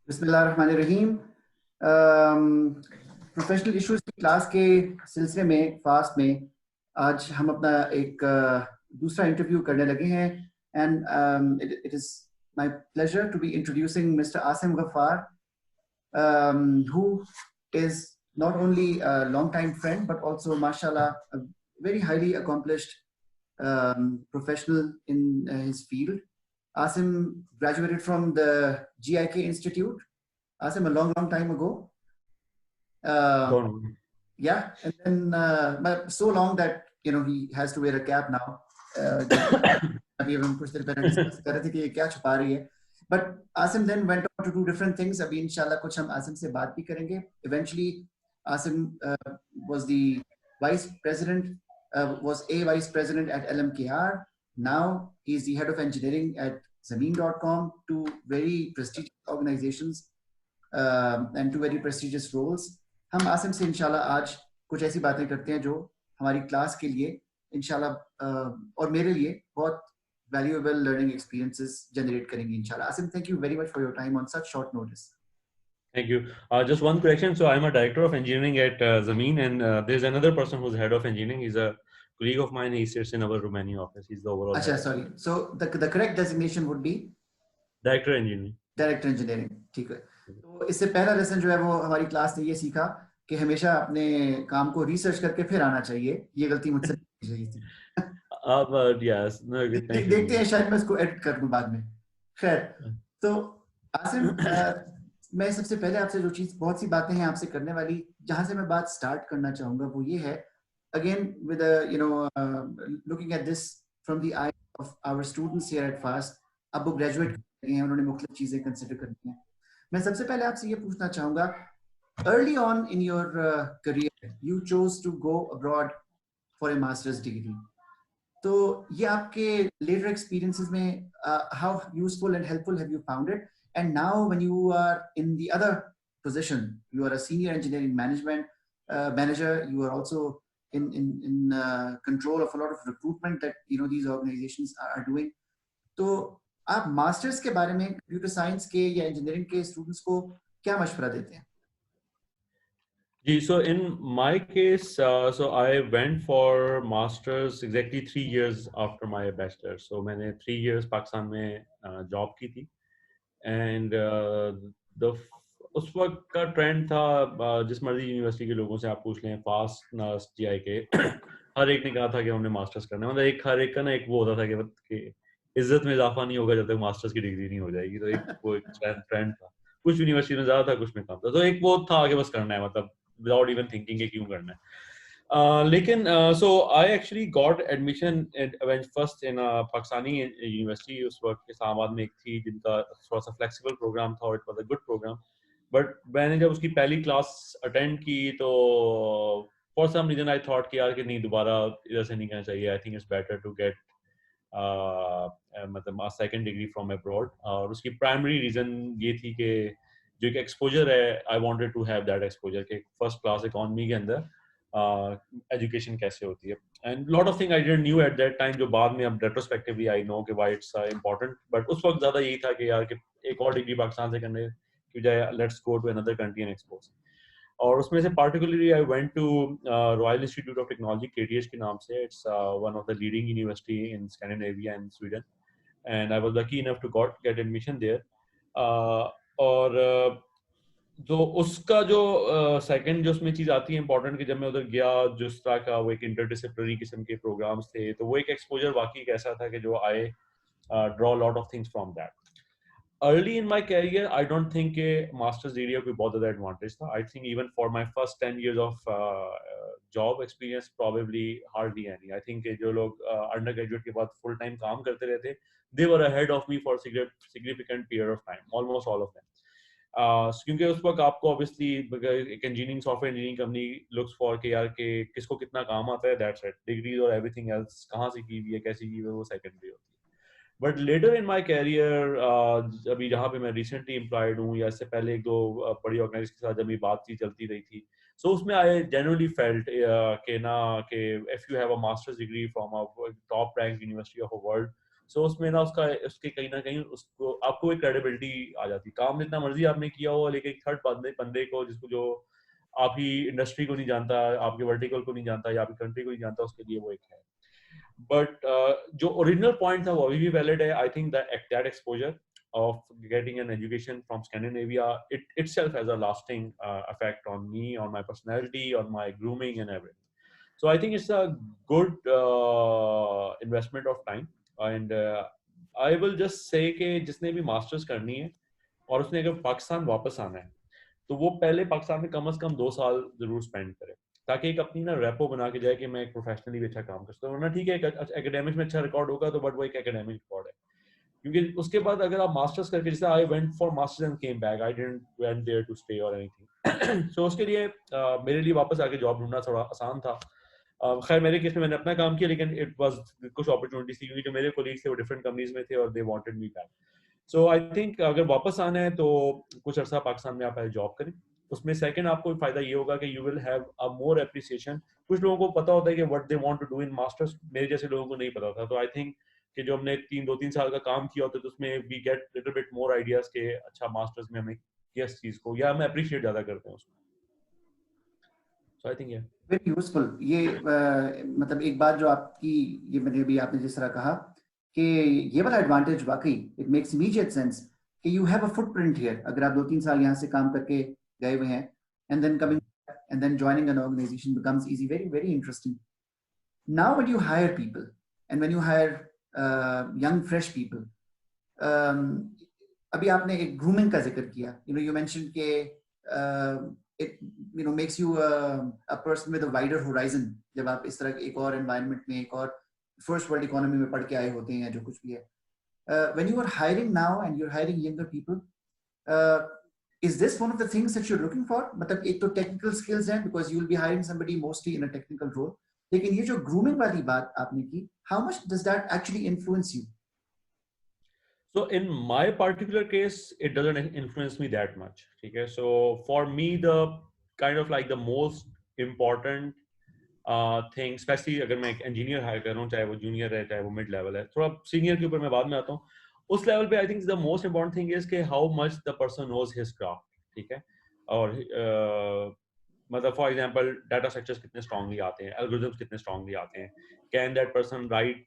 बिस्मिल्लाहिर्रहमानिर्रहीम। Professional issues की class के सिलसिले में फास्ट में आज हम अपना एक दूसरा इंटरव्यू करने लगे हैं and it is my pleasure to be introducing mister Asim Ghaffar, who is not only a long time friend but also mashallah a very highly accomplished professional in his field. Asim graduated from the GIK Institute. Asim, a long, long time ago. Uh, Don't. yeah, and then so long that he has to wear a cap now. अभी हम कुछ देर पहले discuss कर रहे थे कि ये क्या छुपा रही है. But Asim then went on to do different things. अभी इंशाल्लाह कुछ हम आसिम से बात भी करेंगे. Eventually, Asim was the vice president, was a vice president at LMKR. Now he's the head of engineering at Zameen.com, two very prestigious organizations and two very prestigious roles. हम आसिम से इंशाल्लाह आज कुछ ऐसी बातें करते हैं जो हमारी क्लास के लिए इंशाल्लाह और मेरे लिए बहुत valuable learning experiences generate करेंगी इंशाल्लाह. Asim, thank you very much for your time on such short notice. Thank you. Just one correction. So I'm a director of engineering at Zameen, and there's another person who's head of engineering. He's a colleague of mine. He sits in our Romania office. He's the overall अच्छा, head. sorry. So the correct designation would be Director engineering. Director engineering. ठीक है. तो इससे पहला lesson जो है वो हमारी क्लास ने ये सीखा कि हमेशा अपने काम को रिसर्च करके फिर आना चाहिए. ये गलती मुझसे नहीं चाहिए थी. Yes. No, thank you. देखते हैं, शायद मैं इसको एडिट कर दूं बाद में. खैर, तो आसिम, मैं सबसे पहले आपसे जो चीज, बहुत सी बातें हैं आपसे करने वाली, जहां से मैं बात स्टार्ट करना चाहूंगा वो ये है, again with looking at this from the eye of our students here at FAST. अब वो ग्रेजुएट कर रहे हैं, उन्होंने मुख्तलिफ चीजें कंसिडर करनी है. मैं सबसे पहले आपसे ये पूछना चाहूंगा, early on in your career you chose to go abroad for a masters degree. तो ये आपके later experiences में how useful and helpful have you found it? And now when you are in the other position, you are a senior engineering management manager, you are also in control of a lot of recruitment that these organizations are doing. तो आप masters के बारे में computer science के या engineering के students को क्या मशवरा देते हैं? So in my case, so I went for masters exactly 3 years after my bachelor. So मैंने 3 years पाकिस्तान में job की थी, and the उस वक्त का ट्रेंड था, जिस मर्जी यूनिवर्सिटी के लोगों से आप पूछ लें, फास्ट नास्ट जीआई के हर एक ने कहा था कि हमने मास्टर्स करना है. मतलब हर एक का ना एक वो होता था कि इज्जत में इजाफा नहीं होगा जब तक मास्टर्स की डिग्री नहीं हो जाएगी. तो एक ट्रेंड था. कुछ यूनिवर्सिटी में ज्यादा था, कुछ में कम था. तो एक वो था कि बस करना है, मतलब विदाउट इवन थिंकिंग कि क्यों करना है. लेकिन so I actually got admission when first in a Pakistani university. उस वक्त इस्लामाबाद में एक थी जिनका थोड़ा सा flexible program था, और it was a good program. But मैंने जब उसकी पहली क्लास अटेंड की तो for some reason I thought कि यार कि नहीं, दोबारा इधर से नहीं करना चाहिए. I think it's better to get मतलब a second degree from abroad. और उसकी primary reason ये थी कि जो एक एक्सपोजर है, I wanted to have that exposure कि फर्स्ट क्लास इकोनॉमी के अंदर एजुकेशन कैसे होती है. And lot of thing I didn't knew at that time, जो बाद में अब रेट्रोस्पेक्टिवली आई नो कि व्हाई इट्स इंपॉर्टेंट. बट उस वक्त ज्यादा यही था कि यार कि एक और डिग्री पाकिस्तान से करने की बजाय let's go to another country and expose. और उसमें से particularly I went to Royal Institute of Technology, KTH के नाम से. It's one of the leading university in Scandinavia and Sweden, and I was lucky enough to get admission there. और तो उसका जो सेकंड जो उसमें चीज़ आती है इंपॉर्टेंट, कि जब मैं उधर गया, जिस तरह का वो एक इंटरडिसिप्लिनरी किस्म के प्रोग्राम्स थे, तो वो एक एक्सपोजर वाकई एक ऐसा था कि जो I draw lot of things from that. Early in my career I don't think के मास्टर्स डिग्री का कोई बहुत ज़्यादा एडवांटेज था. I think even for my first 10 years of job experience probably hardly any. I think जो लोग under graduate के बाद फुल टाइम काम करते रहते, they were ahead of me for significant period of time, almost all of them. क्योंकि उस वक्त आपको ऑब्वियसली एक engineering software engineering company looks for के यार के किसको कितना काम आता है, दैट्स इट. डिग्रीज और एवरीथिंग एल्स कहाँ से की हुई है, कैसी की हुई है, वो सेकेंडरी होती है. But later in my career, अभी जहाँ पे मैं रिसेंटली एम्प्लॉयड हूँ, या इससे पहले एक दो बड़ी ऑर्गेनाइजेशन के साथ जब ये बातचीत चलती रही थी, सो उसमें आई जेन्युइनली फेल्ट कि if you have a masters degree from a top rank university of a world, so उसमें ना उसके कहीं ना कहीं उसको आपको एक क्रेडिबिलिटी आ जाती है। काम जितना मर्जी आपने किया हो, लेकिन एक थर्ड बंदे को जो आप ही इंडस्ट्री को नहीं जानता, आपके वर्टिकल को नहीं जानता या आपकी कंट्री को नहीं जानता, उसके लिए वो एक है। बट जो ओरिजिनल पॉइंट था वो अभी भी वैलिड है। I think that exposure of getting an education from Scandinavia, it itself has a lasting effect on me, on my personality, on my grooming and everything. So I think it's a good investment of time. And I will just say कि जिसने भी masters करनी है और उसने अगर पाकिस्तान वापस आना है, तो वो पहले पाकिस्तान में कम से कम 2 साल जरूर स्पेंड करे, ताकि एक अपनी ना रेपो बना के जाए कि मैं एक प्रोफेशनली भी अच्छा काम कर सकता हूँ। वरना ठीक है, एकेडमिक्स में अच्छा रिकॉर्ड होगा तो, बट वो एक एकेडमिक रिकॉर्ड है। क्योंकि उसके बाद अगर आप मास्टर्स करके, जैसे I went for masters and came back, I didn't went there to stay और एनीथिंग। सो उसके लिए मेरे लिए वापस आके जॉब ढूंढना थोड़ा आसान था। खैर मेरे केस में मैंने अपना काम किया, लेकिन इट वाज कुछ अपॉर्चुनिटीज थी, क्योंकि जो मेरे कोलीग्स थे वो डिफरेंट कंपनीज में थे और they wanted me back. So I think अगर वापस आना है तो कुछ अर्सा पाकिस्तान में आप जॉब करें। उसमें सेकंड आपको फायदा ये होगा कि you will have a more appreciation. कुछ लोगों को पता होता है कि what they want to do in masters, मेरे जैसे लोगों को नहीं पता था। तो आई थिंक कि जो हमने 2-3 साल का काम किया होता है, तो उसमें we get little bit more ideas के अच्छा मास्टर्स में हमें किस चीज को, या हम अप्रिशिएट ज्यादा करते हैं उसको। सो आई थिंक वेरी यूजफुल। ये मतलब एक बात जो आपकी, ये मैंने भी आपने जिस तरह कहा कि ये वाला एडवांटेज वाकई इट मेक्स इमीडिएट सेंस कि you have a footprint here. अगर आप 2-3 साल यहाँ से काम करके गए हुए हैं and then coming and then joining an organization becomes easy, very very interesting. Now when you hire people and when you hire young fresh people, अभी आपने एक ग्रूमिंग का जिक्र किया, यू मेंशन के it makes you a person with a wider horizon जब आप इस तरह एक और environment में, एक और first world economy में पढ़ के आए होते हैं या जो कुछ भी है। when you are hiring now and you're hiring younger people, is this one of the things that you're looking for? मतलब एक तो technical skills हैं because you'll be hiring somebody mostly in a technical role, लेकिन ये जो grooming वाली बात आपने की, how much does that actually influence you? So in my particular case, it doesn't influence me that much. Okay, so for me, the kind of like the most important thing, especially अगर मैं एक engineer hire कर रहा हूँ, चाहे वो junior है, चाहे वो mid level है, थोड़ा senior के ऊपर मैं बाद में आता हूँ। उस level पे I think the most important thing is कि how much the person knows his craft, ठीक है? और मतलब फॉर एग्जांपल डाटा स्ट्रक्चर्स कितने स्ट्रांगली आते हैं, एल्गोरिथम्स कितने स्ट्रांगली आते हैं, can that person write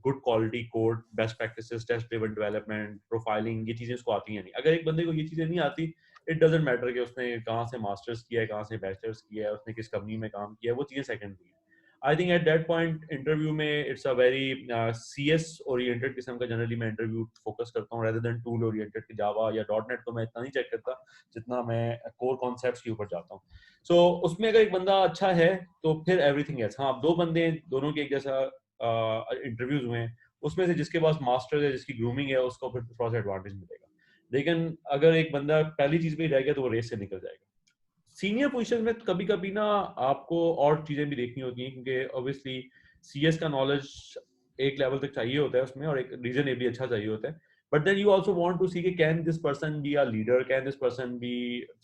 good quality code, best practices, test driven development, profiling, ये चीजें उसको आती हैं नहीं। अगर एक बंदे को ये चीजें नहीं आती, इट डजंट मैटर कि उसने कहाँ से मास्टर्स किया है, कहाँ से बैचलर्स किया है, उसने किस कंपनी में काम किया है, वो चीजें सेकेंडरी है। I think at that point interview में it's a very CS oriented किस्म का जनरली मैं इंटरव्यू फोकस करता हूँ, रेदर देन टूल ओरिएंटेड कि जावा या .NET तो मैं इतना नहीं चेक करता जितना मैं कोर कॉन्सेप्ट्स के ऊपर जाता हूँ। सो उसमें अगर एक बंदा अच्छा है तो फिर एवरीथिंग एल्स। हाँ, 2 बंदे दोनों के एक जैसा इंटरव्यूज हुए हैं, उसमें से जिसके पास मास्टर है, जिसकी ग्रूमिंग है, उसको फिर थोड़ा सा एडवांटेज मिलेगा। लेकिन अगर एक बंदा पहली चीज में ही रह गया तो वो रेस से निकल जाएगा। सीनियर पोजीशन में कभी कभी ना आपको और चीजें भी देखनी होती हैं, क्योंकि ऑब्वियसली CS का नॉलेज एक लेवल तक चाहिए होता है उसमें, और एक रीजनेबली अच्छा चाहिए होता है। But then you also want to see can this person be a leader? Can this person be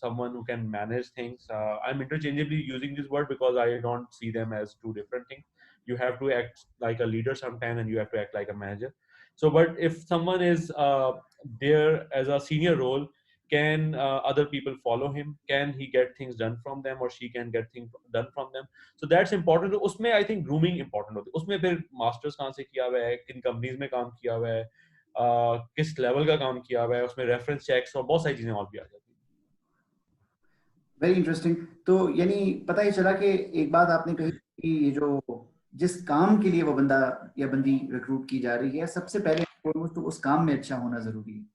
someone who can manage things? I'm interchangeably using this word because I don't see them as two different things. You have to act like a leader sometime and you have to act like a manager. So, but if someone is there as a senior role, can other people follow him? Can he get things done from them, or she can get things done from them? So that's important. उसमें I think grooming important होती है। उसमें फिर masters कहाँ से किया हुआ है, किन companies में काम किया हुआ है, किस लेवल का काम किया हुआ है, उसमें रेफरेंस चेक्स और बहुत सारी चीजें और भी आ जाती हैं। Very interesting. तो यानी पता ही चला कि एक बात आपने कही कि ये जो जिस काम के लिए वो बंदा या बंदी रिक्रूट की जा रही है, सबसे पहले तो उस काम में अच्छा होना जरूरी है।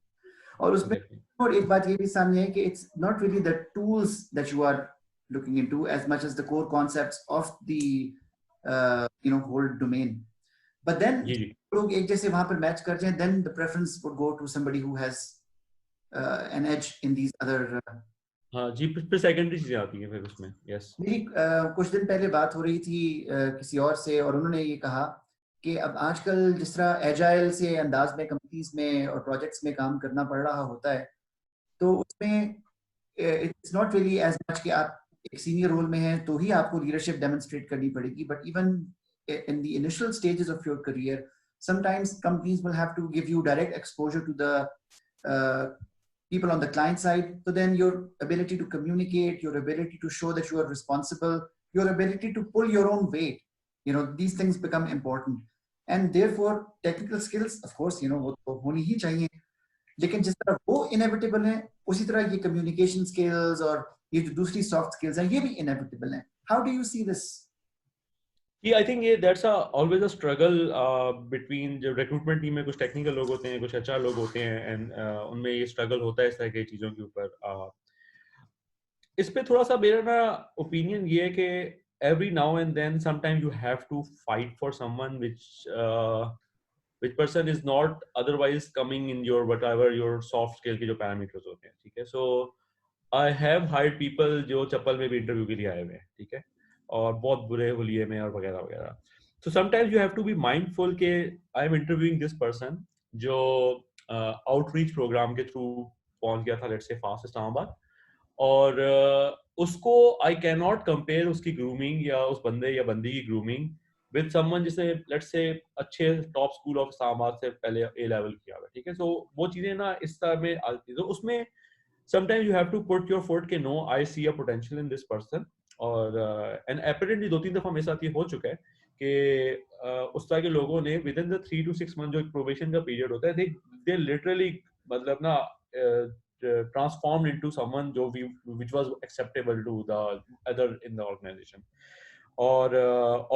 और उसमें और एक बात ये भी सामने है कि it's not really the tools that you are looking into as much as the core concepts of the whole domain. But then लोग एक जैसे वहां पर मैच कर जाएं, then the preference would go to somebody who has an edge in these other. हाँ जी, फिर सेकेंडरी चीजें आती हैं फिर उसमें। यस, मेरी कुछ दिन पहले बात हो रही थी किसी और से, और उन्होंने ये कहा कि अब आजकल जिस तरह एजाइल से अंदाज में कंपनीज में और प्रोजेक्ट्स में काम करना पड़ रहा होता है, तो उसमें it's not really as much कि आप एक सीनियर रोल में हैं तो ही आपको लीडरशिप डेमोन्स्ट्रेट करनी पड़ेगी, but even in the initial stages of your career sometimes companies will have to give you direct exposure to the people on the client side. So then your ability to communicate, your ability to show that you are responsible, your ability to pull your own weight, these things become important. And therefore technical skills, of course, वो तो होनी ही चाहिए, लेकिन जिस तरह वो inevitable है, उसी तरह ये कम्युनिकेशन स्किल्स और ये जो दूसरी सॉफ्ट स्किल्स हैं, ये भी इनएविटेबल हैं. How do you see this? Yeah, I think that's always a struggle between जो recruitment team में कुछ technical लोग होते हैं, कुछ HR लोग होते हैं, and उनमें ये struggle होता है इस तरह की चीजों के ऊपर. इस पे थोड़ा सा मेरा ना opinion ये है कि every now and then sometimes you have to fight for someone which person is not otherwise coming in your whatever your soft skill के जो parameters होते हैं, ठीक है. So I have hired people जो चप्पल में भी interview के लिए आए हुए हैं, ठीक है, और बहुत बुरे हुलिये में और वगैरह वगैरह. So sometimes you have to be mindful कि I am interviewing this person जो outreach program के through पहुंच गया था, let's say fast इस्लामाबाद, और उसको I cannot compare उसकी grooming या उस बंदे या बंदी की grooming with someone जिसे let's say अच्छे top school of इस्लामाबाद से पहले A level किया हुआ, ठीक है. So वो चीजें ना इस तरह में आती है, तो उसमें sometimes you have to put your foot कि no, I see a potential in this person. और and apparently 2-3 दफा मेरे साथ ये हो चुका है कि उस तरह के लोगों ने within the 3 to 6 months जो probation का period होता है, they literally मतलब ना transformed into someone जो which was acceptable to the other in the organization. और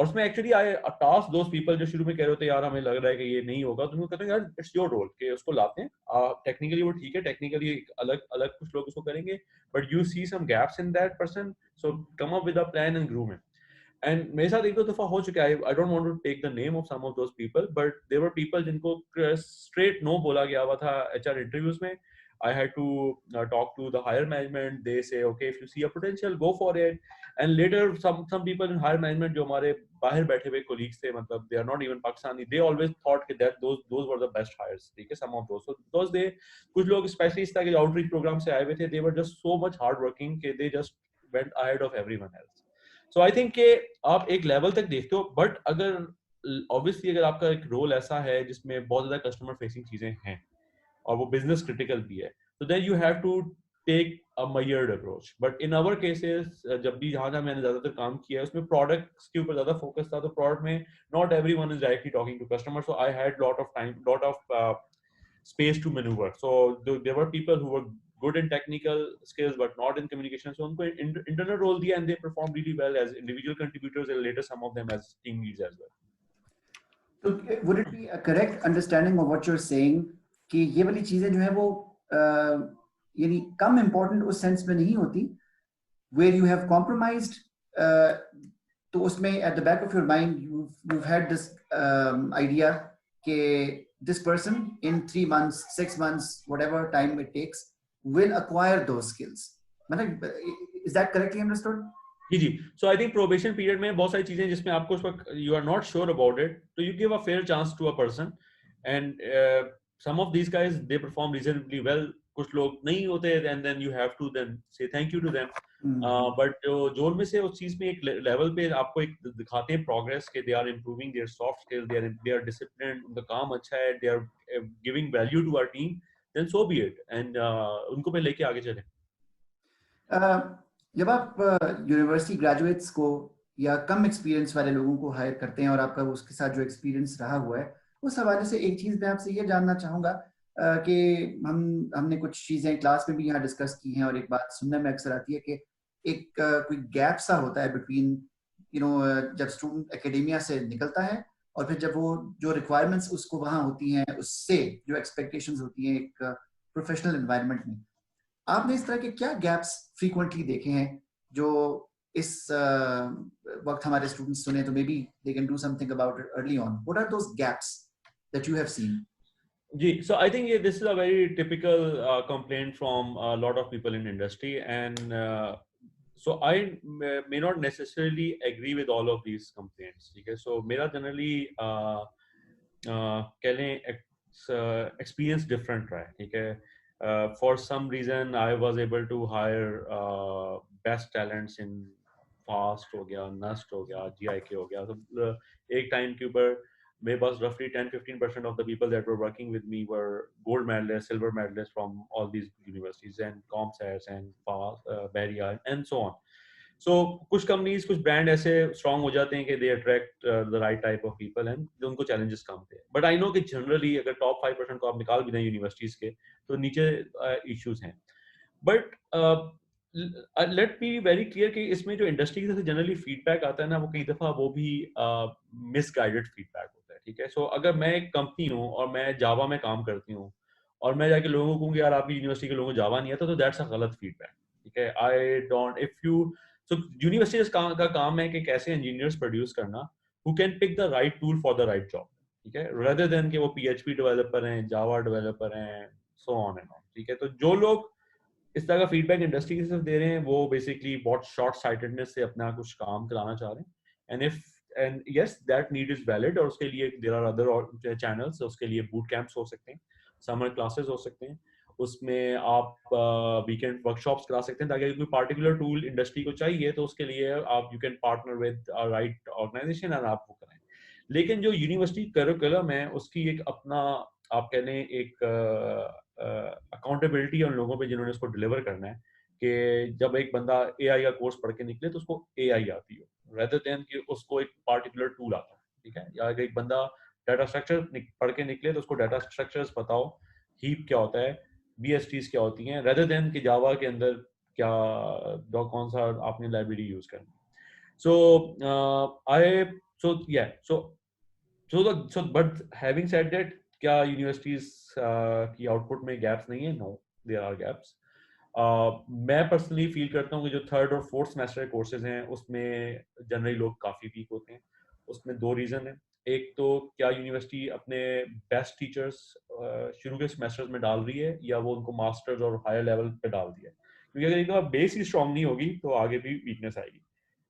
उसमें actually I task those people जो शुरू में कह रहे होते यार हमें लग रहा है कि ये नहीं होगा, तो कहते हैं यार इट्स योर रोल कि उसको लाते हैं. टेक्निकली वो ठीक है, टेक्निकली अलग अलग कुछ लोग उसको करेंगे, but you see some gaps in that person, so come up with a plan and groom him. And मेरे साथ एक दो दफा हो चुका है. I don't want to take the name of some of those people, but there were people जिनको straight no बोला गया हुआ था एचआर इंटरव्यूज में. I had to talk to the higher management. They say, okay, if you see a potential, go for it. And later, some people in higher management, जो हमारे बाहर बैठे हुए colleagues थे, मतलब they are not even Pakistani, they always thought that those were the best hires. ठीक है, some of those. So because they, कुछ लोग especially इस तरह के outreach program से आए हुए थे, they were just so much hardworking कि they just went ahead of everyone else. So I think कि आप एक level तक देखते हो, but अगर obviously अगर आपका एक role ऐसा है जिसमें बहुत ज़्यादा customer facing चीजें हैं और वो बिजनेस क्रिटिकल भी है, तो then you have to take a measured approach. But in our cases जब भी जहाँ मैंने ज्यादातर काम किया है उसमें प्रोडक्ट्स के ऊपर ज्यादा फोकस था, तो प्रोडक्ट में not everyone is directly talking to customer, so I had lot of time, lot of space to maneuver. So there were people who were good in technical skills but not in communication, so उनको internal role दिया and they performed really well as individual contributors and later some of them as team leads as well. So would it be a correct understanding of what you're saying कि ये वाली चीजें जो है वो यानी कम important उस सेंस में नहीं होती, where you have compromised, तो उसमें at the back of your mind you've had this idea कि this person in 3 months, 6 months, whatever time it takes, will acquire those skills. मतलब is that correctly understood? Ji. So I think probation period में बहुत सारी चीजें जिसमें आपको उस वक्त you are not sure about it, so you give a fair chance to a person and some of these guys they perform reasonably well. कुछ लोग नहीं होते and then you have to then say thank you to them. But जो में से उस चीज में एक लेवल पे आपको एक दिखाते हैं progress कि they are improving their soft skills, they are disciplined, उनका काम अच्छा है, they are giving value to our team, then so be it, and उनको पे लेके आगे चलें. जब आप यूनिवर्सिटी ग्रेजुएट्स को या कम एक्सपीरियंस वाले लोगों को हायर करते हैं और आपका उसके साथ जो एक्सपीरियंस रहा हुआ है, उस हवाले से एक चीज़ मैं आपसे ये जानना चाहूँगा कि हमने कुछ चीज़ें क्लास में भी यहाँ डिस्कस की हैं और एक बात सुनने में अक्सर आती है कि एक कोई गैप सा होता है बिटवीन जब स्टूडेंट एकेडेमिया से निकलता है और फिर जब वो जो रिक्वायरमेंट्स उसको वहाँ होती हैं उससे जो एक्सपेक्टेशंस होती हैं एक प्रोफेशनल एनवायरनमेंट में, आपने इस तरह के क्या गैप्स फ्रीक्वेंटली देखे हैं जो इस वक्त हमारे स्टूडेंट्स सुने तो maybe they can do something about it early on? What are those gaps that you have seen? जी, so I think this is a very typical complaint from a lot of people in industry, and so I may not necessarily agree with all of these complaints. Okay, so मेरा generally कह लें experience different रहा है, ठीक है. For some reason I was able to hire best talents in fast हो गया, nust हो गया, GIK हो गया, तो एक टाइम के ऊपर मेरे पास roughly 10-15% of the people that were working with me were gold medalists, silver medalists from all these universities and ComSats and Beria and so on. So कुछ companies, कुछ brand ऐसे strong हो जाते हैं कि they attract the right type of people and जो उनको challenges कम थे. But I know कि generally अगर top 5% को आप निकाल भी दें universities के, तो नीचे issues हैं. But let be very clear कि इसमें जो इंडस्ट्री की तरफ से जनरली फीडबैक आता है ना, वो कई दफा वो भी मिसगाइडेड फीडबैक होता है. ठीक है, सो अगर मैं एक कंपनी हूँ और मैं जावा में काम करती हूँ और मैं जाके लोगों को कहूँगी यार आपकी यूनिवर्सिटी के लोगों को जावा नहीं आता, तो दैट्स अ गलत फीडबैक. ठीक है, I don't if you so university का काम है कि कैसे इंजीनियर्स प्रोड्यूस करना who can pick the right tool for the right job. ठीक है, रेदर देन कि वो पीएचपी डेवलपर हैं, जावा डेवलपर हैं, सो ऑन एंड ऑन. ठीक है, तो जो लोग इस तरह का फीडबैक इंडस्ट्री की तरफ दे रहे हैं वो बेसिकली बहुत शॉर्ट साइटेडनेस से अपना कुछ काम कराना चाह रहे हैं. And yes that need is valid, और उसके लिए देयर आर अदर चैनल्स. उसके लिए बूट कैंप्स हो सकते हैं, समर क्लासेस हो सकते हैं, उसमें आप वीकेंड वर्कशॉप्स करा सकते हैं ताकि कोई पार्टिकुलर टूल इंडस्ट्री को चाहिए तो उसके लिए आप you can partner with right organisation और आप वो करें. लेकिन जो यूनिवर्सिटी करिकुलम है उसकी एक अपना आप कह लें एक अकाउंटेबिलिटी उन लोगों पे जिन्होंने उसको डिलीवर करना है कि जब एक बंदा एआई का कोर्स पढ़ के निकले तो उसको एआई आती हो, रेदर देन कि उसको एक पार्टिकुलर टूल आता हो. ठीक है, या अगर एक बंदा डाटा स्ट्रक्चर पढ़ के निकले तो उसको डाटा स्ट्रक्चर्स पता हो, हीप क्या होता है, बीएसटीज क्या होती हैं, रेदर देन कि जावा के अंदर क्या कौन सा आपने लाइब्रेरी यूज करनी. सो आई सो या so but having said that, क्या यूनिवर्सिटीज की आउटपुट में गैप्स नहीं है? No, there are gaps. मैं पर्सनली फील करता हूँ कि जो थर्ड और फोर्थ सेमेस्टर कोर्सेज हैं उसमें जनरली लोग काफ़ी वीक होते हैं. उसमें दो रीज़न है. एक तो क्या यूनिवर्सिटी अपने बेस्ट टीचर्स शुरू के सेमेस्टर्स में डाल रही है या वो उनको मास्टर्स और हायर लेवल पे डाल दिया है, क्योंकि अगर एक बेस ही स्ट्रांग नहीं होगी तो आगे भी वीकनेस आएगी.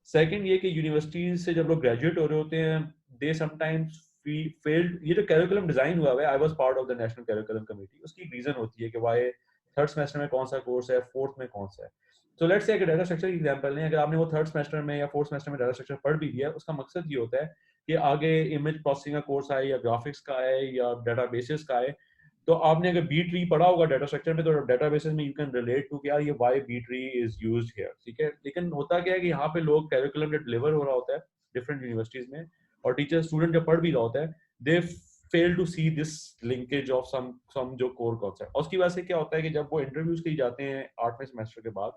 सेकंड ये कि यूनिवर्सिटीज से जब लोग ग्रेजुएट हो रहे होते हैं दे समटाइम्स फेल्ड. ये जो कैरिकुलम डिजाइन हुआ है, I was part of the national curriculum committee, उसकी एक रीजन होती है कि वाई थर्ड सेमेस्टर में कौन सा कोर्स है, फोर्थ में कौन सा है. सो लेट्स से अगर डाटा स्ट्रक्चर की एग्जांपल लें, अगर आपने वो थर्ड सेमेस्टर में या फोर्थ सेमेस्टर में डाटा स्ट्रक्चर पढ़ भी लिया, उसका मकसद ये होता है कि आगे इमेज प्रोसेसिंग का कोर्स आए या ग्राफिक्स का आए या डाटाबेसेस का आए, तो आपने अगर बी ट्री पढ़ा होगा डाटा स्ट्रक्चर में तो डाटाबेसेस में यू कैन रिलेट टू कि यार ये why B tree is used here. ठीक है, लेकिन होता क्या है कि यहाँ पे लोग कैरिकुलम जो डिलीवर हो रहा होता है डिफरेंट यूनिवर्सिटीज में और टीचर स्टूडेंट जब पढ़ भी रहा होता है they fail to see this linkage of some जो कोर कॉन्सेप्ट. और उसकी वजह से क्या होता है कि जब वो इंटरव्यूज के लिए जाते हैं 8वें सेमेस्टर के बाद,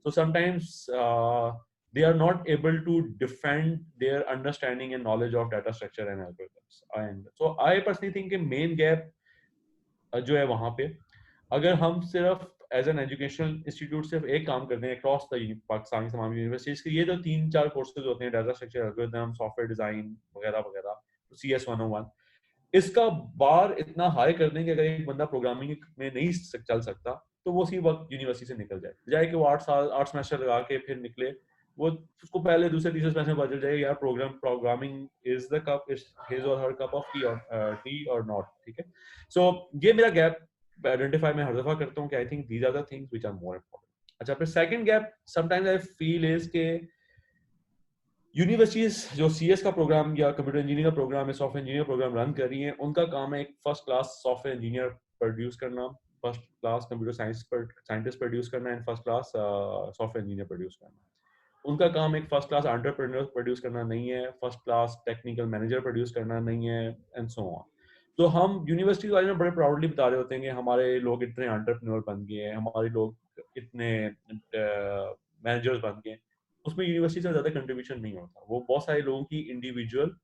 so sometimes they are not able to defend their understanding and knowledge of data structure and algorithms. And so I personally think कि main gap जो है वहां पे, अगर हम सिर्फ एज एन एजुकेशनल इंस्टीट्यूट सिर्फ एक काम करते हैं अक्रॉस द पाकिस्तान की तमाम यूनिवर्सिटीज के, ये जो 3-4 कोर्सेज होते हैं data structure, algorithm, software design वगैरह वगैरह, CS 101, इसका बार इतना हाई कर दें कि अगर एक बंदा प्रोग्रामिंग में नहीं चल सकता तो वो उसी वक्त यूनिवर्सिटी से निकल जाए, बजाय कि वो 8 सेमेस्टर लगा के फिर निकले. वो उसको पहले दूसरे तीसरे सेमेस्टर में पता चल जाएगा यार programming is the cup, is his और हर कप ऑफ टी और नॉट. ठीक है, सो ये मेरा गैप आइडेंटिफाई मैं हर दफा करता हूँ कि I think these are the things which are more important. अच्छा, फिर second gap sometimes I feel is के यूनिवर्सिटीज जो CS का प्रोग्राम या कंप्यूटर इंजीनियरिंग का प्रोग्राम है, सॉफ्टवेयर इंजीनियर प्रोग्राम रन कर रही हैं, उनका काम है एक first class software engineer produce करना, first class computer scientist produce करना and first class software engineer produce करना. उनका काम एक फर्स्ट क्लास एंटरप्रेन्योर प्रोड्यूस करना नहीं है, first class technical manager produce करना नहीं है एंड सो ऑन. तो हम यूनिवर्सिटी वाले में बड़े प्राउडली बता रहे होते हैं कि हमारे लोग इतने एंटरप्रेन्योर बन गए हैं, हमारे लोग इतने मैनेजर्स बन गए. उसमें यूनिवर्सिटी से ज्यादा कंट्रीब्यूशन नहीं होता, वो बहुत सारे लोगों की इंडिविजुअल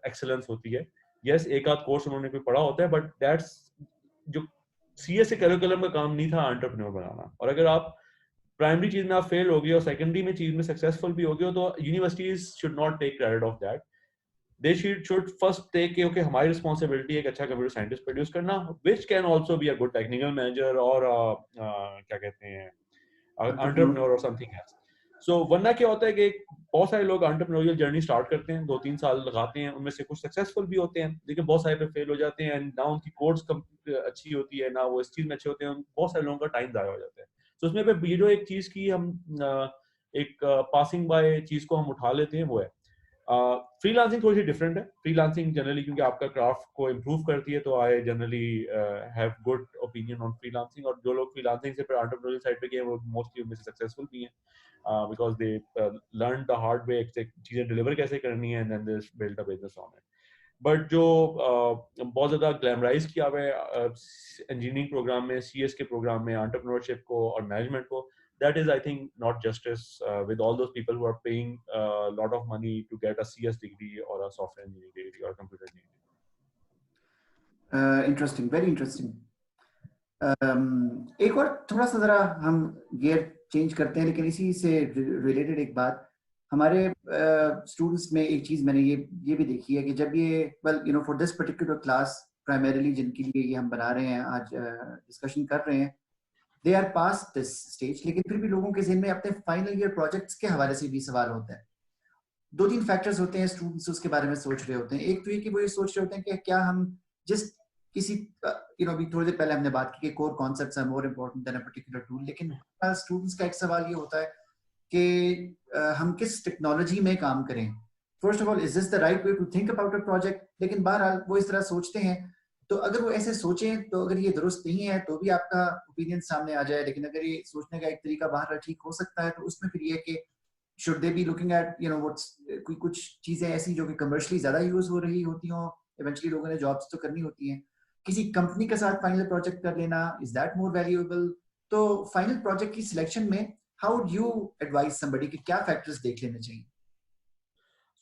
एक्सेलेंस होती है. यस, एक आध कोर्स उन्होंने कोई पढ़ा होता है, बट दैट्स जो CS से करिकुलम का काम नहीं था एंटरप्रेन्योर बनाना. और अगर आप प्राइमरी चीज में आप फेल हो गए और सेकेंडरी में चीज में सक्सेसफुल भी हो गए तो universities should not take credit of that. They should first take okay हमारी रिस्पांसिबिलिटी एक अच्छा कंप्यूटर साइंटिस्ट प्रोड्यूस करना, which can also be a good technical manager और क्या कहते हैं एंटरप्रेन्योर और समथिंग एल्स. सो वरना क्या होता है कि बहुत सारे लोग एंटरप्रेन्योरियल जर्नी स्टार्ट करते हैं, 2-3 साल लगाते हैं, उनमें से कुछ सक्सेसफुल भी होते हैं लेकिन बहुत सारे पे फेल हो जाते हैं. एंड ना उनकी कोर्स अच्छी होती है, ना वो इस चीज में अच्छे होते हैं, बहुत सारे लोगों का टाइम जाया हो जाता है. तो उसमें ये जो एक चीज की हम एक पासिंग बाय चीज को हम उठा लेते हैं वो है फ्रीलांसिंग थोड़ी सी डिफरेंट है. फ्रीलांसिंग जनरली क्योंकि आपका क्राफ्ट को इम्प्रूव करती है, तो I generally have good opinion on freelancing. और जो लोग फ्रीलांसिंग से फिर एंटरप्रेन्योरियल साइड पे गए वो मोस्टली उनमें से सक्सेसफुल भी हैं, because they learn the hard way चीजें डिलीवर कैसे करनी है, and then they build a business on it. But जो बहुत ज्यादा ग्लैमराइज किया हुआ है इंजीनियरिंग प्रोग्राम में, सीएस के प्रोग्राम में एंटरप्रेन्योरशिप को और मैनेजमेंट को, that is I think not justice with all those people who are paying a lot of money to get a CS degree or a software engineering degree or a computer engineering. Interesting, very interesting. एक और थोड़ा सा जरा हम gear change करते हैं, लेकिन इसी से रिलेटेड एक बात, हमारे स्टूडेंट्स में एक चीज मैंने ये भी देखी है कि जब ये well you know for this particular class primarily जिनके लिए ये हम बना रहे हैं आज, डिस्कशन कर रहे हैं, they are pass this stage, लेकिन फिर भी लोगों के ज़हन में अपने फाइनल ईयर प्रोजेक्ट्स के हवाले से भी सवाल होता है. 2-3 फैक्टर्स होते हैं स्टूडेंट्स उसके बारे में सोच रहे होते हैं. एक तो ये कि वो ये सोच रहे होते हैं कि क्या हम जिस किसी यू नो अभी थोड़ी देर पहले हमने बात की कि core concepts are more important than a particular tool, लेकिन स्टूडेंट्स का एक सवाल ये होता है कि हम किस टेक्नोलॉजी में काम करें. First of all, is this the right way to think about a project? लेकिन बहरहाल वो इस तरह सोचते हैं, तो अगर वो ऐसे सोचें तो अगर ये दुरुस्त नहीं है तो भी आपका ओपिनियन सामने आ जाए. लेकिन अगर ये सोचने का एक तरीका बाहर ठीक हो सकता है, तो उसमें फिर ये कि should they be looking at you know what's कोई कुछ चीजें ऐसी जो कि कमर्शियली ज्यादा यूज हो रही होती हो, इवेंचुअली लोगों ने जॉब्स तो करनी होती हैं. किसी कंपनी के साथ फाइनल प्रोजेक्ट कर लेना, इज दैट मोर वैल्यूएबल? तो फाइनल प्रोजेक्ट की सिलेक्शन में how would you advise somebody कि क्या फैक्टर्स देख लेने चाहिए?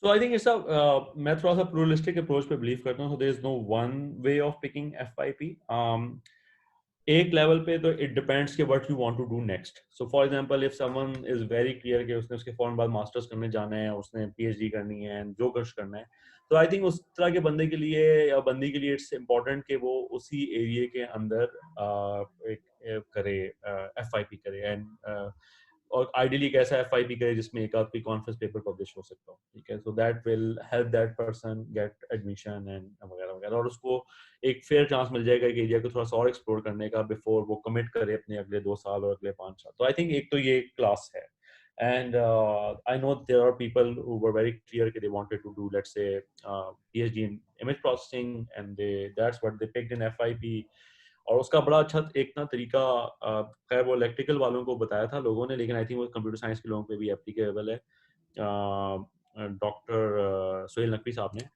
So I think it's a मैं थोड़ा सा pluralistic approach पे believe करता हूँ. So there is no one way of picking FYP. एक लेवल पे तो it depends कि what you want to do next. So for example, if someone is very clear कि उसने उसके फौरन बाद मास्टर्स करने जाना है, उसने PhD करनी है, जो कुछ करना है, तो I think उस तरह के बंदे के लिए या बंदी के लिए it's important कि वो उसी एरिया के अंदर एक करे FYP करे, and और आइडियली कैसा FYP करे जिसमें एक आध कोई कॉन्फ्रेंस पेपर पब्लिश हो सकता हो, ठीक है. So that will help that person get admission and वगैरह वगैरह, और उसको एक फेयर चांस मिल जाएगा एक एरिया को थोड़ा सा और एक्सप्लोर करने का बिफोर वो कमिट करे अपने अगले 2 साल और अगले 5 साल. तो आई थिंक एक तो ये क्लास है. And I know there are people who were very clear that they wanted to do, let's say, PhD in image processing, and that's what they picked in FYP. और उसका बड़ा अच्छा एक ना तरीका, खैर वो इलेक्ट्रिकल वालों को बताया था लोगों ने, लेकिन आई थिंक वो कंप्यूटर साइंस के लोगों पे भी एप्लीकेबल है. डॉक्टर सोहेल नकवी साहब ने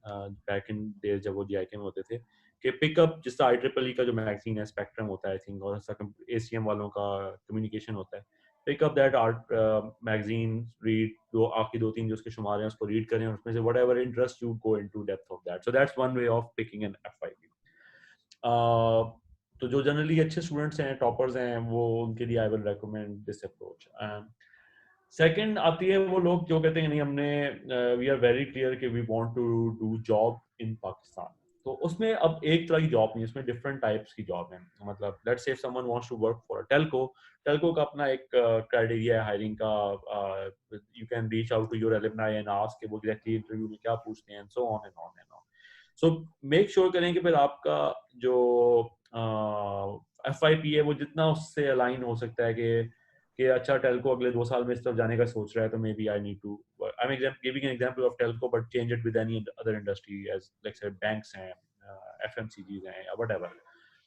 बैक इन डेज जब वो DIK में होते थे, कि पिकअप जिसका IEEE का जो मैगजीन है स्पेक्ट्रम होता है आई थिंक, और ऐसा ACM वालों का कम्युनिकेशन होता है, pick up that art magazine, read दो आपकी 2-3 जो उसके शुमार हैं उसको रीड करें, और उसमें से whatever interest you go into depth of that. So that's one way of picking an FYP. तो जो जनरली अच्छे स्टूडेंट्स हैं, टॉपर्स हैं, वो उनके लिए I will recommend this approach. Second आती है वो लोग जो कहते हैं नहीं हमने वी आर वेरी क्लियर कि we want to do job in Pakistan. तो उसमें अब एक तरह की जॉब नहीं, उसमें डिफरेंट टाइप्स की जॉब है. मतलब let's say someone wants to work for Telco, Telco का अपना एक क्राइटेरिया है हायरिंग का. You can reach out to your alumni and ask कि वो एग्जैक्टली इंटरव्यू में क्या पूछते हैं, so on and on and on. So make sure करें कि फिर आपका जो FYP है वो जितना उससे अलाइन हो सकता है कि अच्छा टेलको अगले 2 साल में इस तरफ जाने का सोच रहा है, तो maybe I need to, I am giving an example of Telco but change it with any other industry as like say banks हैं, FMCGs हैं या व्हाटएवर,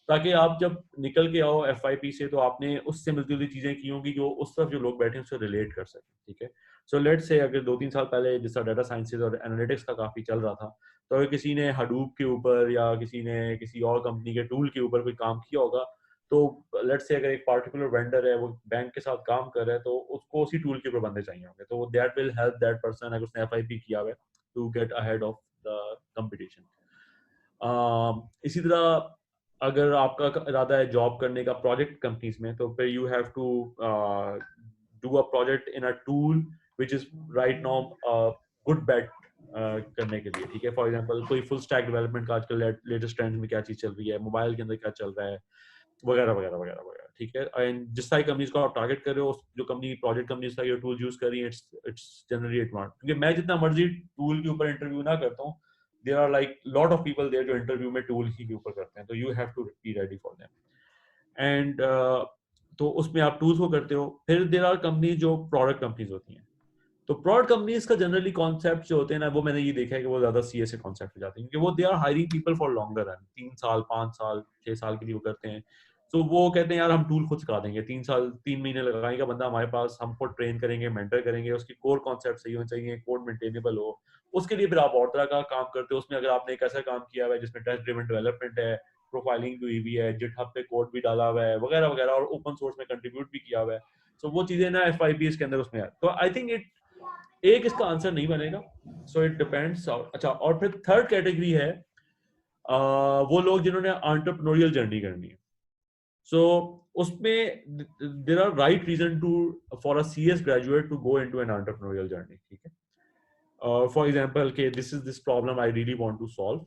ताकि आप जब निकल के आओ FYP से तो आपने उससे मिलती जुलती चीजें की होंगी जो उस तरफ जो लोग बैठे हैं उससे रिलेट कर सकें. ठीक है. सो लेट्स से अगर 2-3 साल पहले जिसका डाटा साइंसेज और एनालिटिक्स का काफी चल रहा था, तो अगर किसी ने हडूप के ऊपर या किसी ने किसी और कंपनी के टूल के ऊपर कोई काम किया होगा, तो लेट्स से अगर एक पार्टिकुलर वेंडर है वो बैंक के साथ काम कर रहा है, तो उसको उसी टूल के ऊपर बंदे चाहिए होंगे, तो that will help that person अगर उसने FYP किया हुआ है to get ahead of the competition. इसी तरह अगर आपका इरादा है जॉब करने का प्रोजेक्ट कंपनीज में, तो फिर you have to do a project in a tool which is right now good bet करने के लिए. ठीक है. फॉर एग्जांपल कोई फुल स्टैक डेवलपमेंट का आजकल लेटेस्ट ट्रेंड में क्या चीज चल रही है, मोबाइल के अंदर क्या चल रहा है, वगैरह वगैरह वगैरह वगैरह. ठीक है. एंड जिस सारी कंपनीज को आप टारगेट कर रहे हो, जो कंपनी प्रोजेक्ट कंपनीज का ये टूल यूज कर रही है, इट्स जनरली एडवांस. क्योंकि मैं जितना मर्जी टूल के ऊपर इंटरव्यू ना करता हूँ, there are like lot of people there जो इंटरव्यू में टूल ही के ऊपर करते हैं, तो you have to be ready for them. And तो उसमें आप टूल्स को करते हो. फिर there are कंपनी जो प्रोडक्ट कंपनीज होती हैं, तो प्रोडक्ट कंपनीज का जनरली कॉन्सेप्ट जो होते हैं ना, वो मैंने ये देखा है कि वो ज्यादा सीए से कॉन्सेप्ट पे जाते हैं, क्योंकि वो they are hiring people for longer run, 3 साल 5 साल 6 साल के लिए वो करते हैं। तो वो कहते हैं यार हम टूल खुद सिखा देंगे, 3 साल 3 महीने लगाएगा बंदा हमारे पास, हमको ट्रेन करेंगे, मेंटर करेंगे, उसकी कोर कॉन्सेप्ट सही होना चाहिए, कोड मेंटेनेबल हो, उसके लिए फिर आप और तरह का काम करते हो। उसमें अगर आपने एक ऐसा काम किया हुआ है जिसमें टेस्ट ड्रिवन डेवलपमेंट है, प्रोफाइलिंग भी हुई हुई है, जिटहब पे कोड भी डाला हुआ है वगैरह वगैरह, और ओपन सोर्स में कंट्रीब्यूट भी किया हुआ है, तो वो चीजें ना FYPs के अंदर उसमें है। तो आई थिंक एक इसका आंसर नहीं बनेगा, सो इट डिपेंड्स। अच्छा, और फिर थर्ड कैटेगरी है वो लोग जिन्होंने एंटरप्रेन्योरियल जर्नी करनी है। सो उसमें there are right reason to for a CS graduate to go into an entrepreneurial journey, ठीक है। फॉर एग्जांपल के this problem I really want to solve,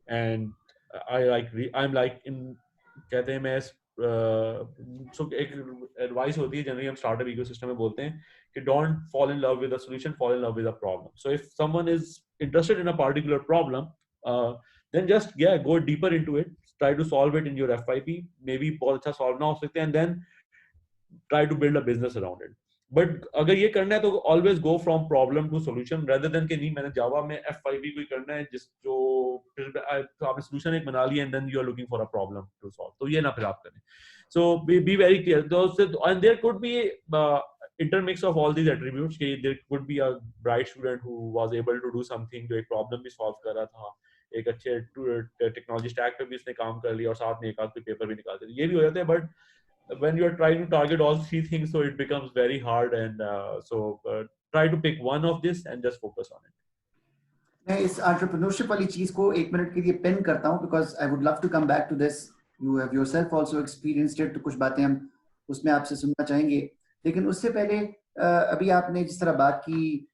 and I am like in, कहते हैं मैं सो एक एडवाइस होती है जनरली हम स्टार्टअप इकोसिस्टम में बोलते हैं कि don't fall in love with a solution, fall in love with a problem. So if someone is interested in a particular problem, then just go deeper into it, try to solve it in your FYP, maybe बहुत अच्छा solve ना हो सकते, and then try to build a business around it. But अगर ये करना है तो always go from problem to solution, rather than कि नहीं मैंने जावा में FYP को ही करना है, जिस जो फिर तो आपने सोल्यूशन एक बना लिया and then you are looking for a problem to solve, तो ये ना फिर आप करें। So be very clear, and there could be intermix of all these attributes कि there could be a bright student who was able to do something, जो एक problem भी सॉल्व कर रहा था, एक अच्छे टेक्नोलॉजी स्टैक पे भी उसने काम कर लिया और साथ में एक आध पेपर भी निकालते थे, ये भी हो जाते हैं। But when you are trying to target all three things, so it becomes very hard, and try to pick one of this and just focus on it. मैं इस एंटरप्रेन्योरशिप वाली चीज को 1 मिनट के लिए पिन करता हूं, because I would love to come back to this. You have yourself also experienced it, तो कुछ बातें हम उसमें आपसे सुनना चाहेंगे। लेकिन उससे पहले अभी आपने जिस तरह बात की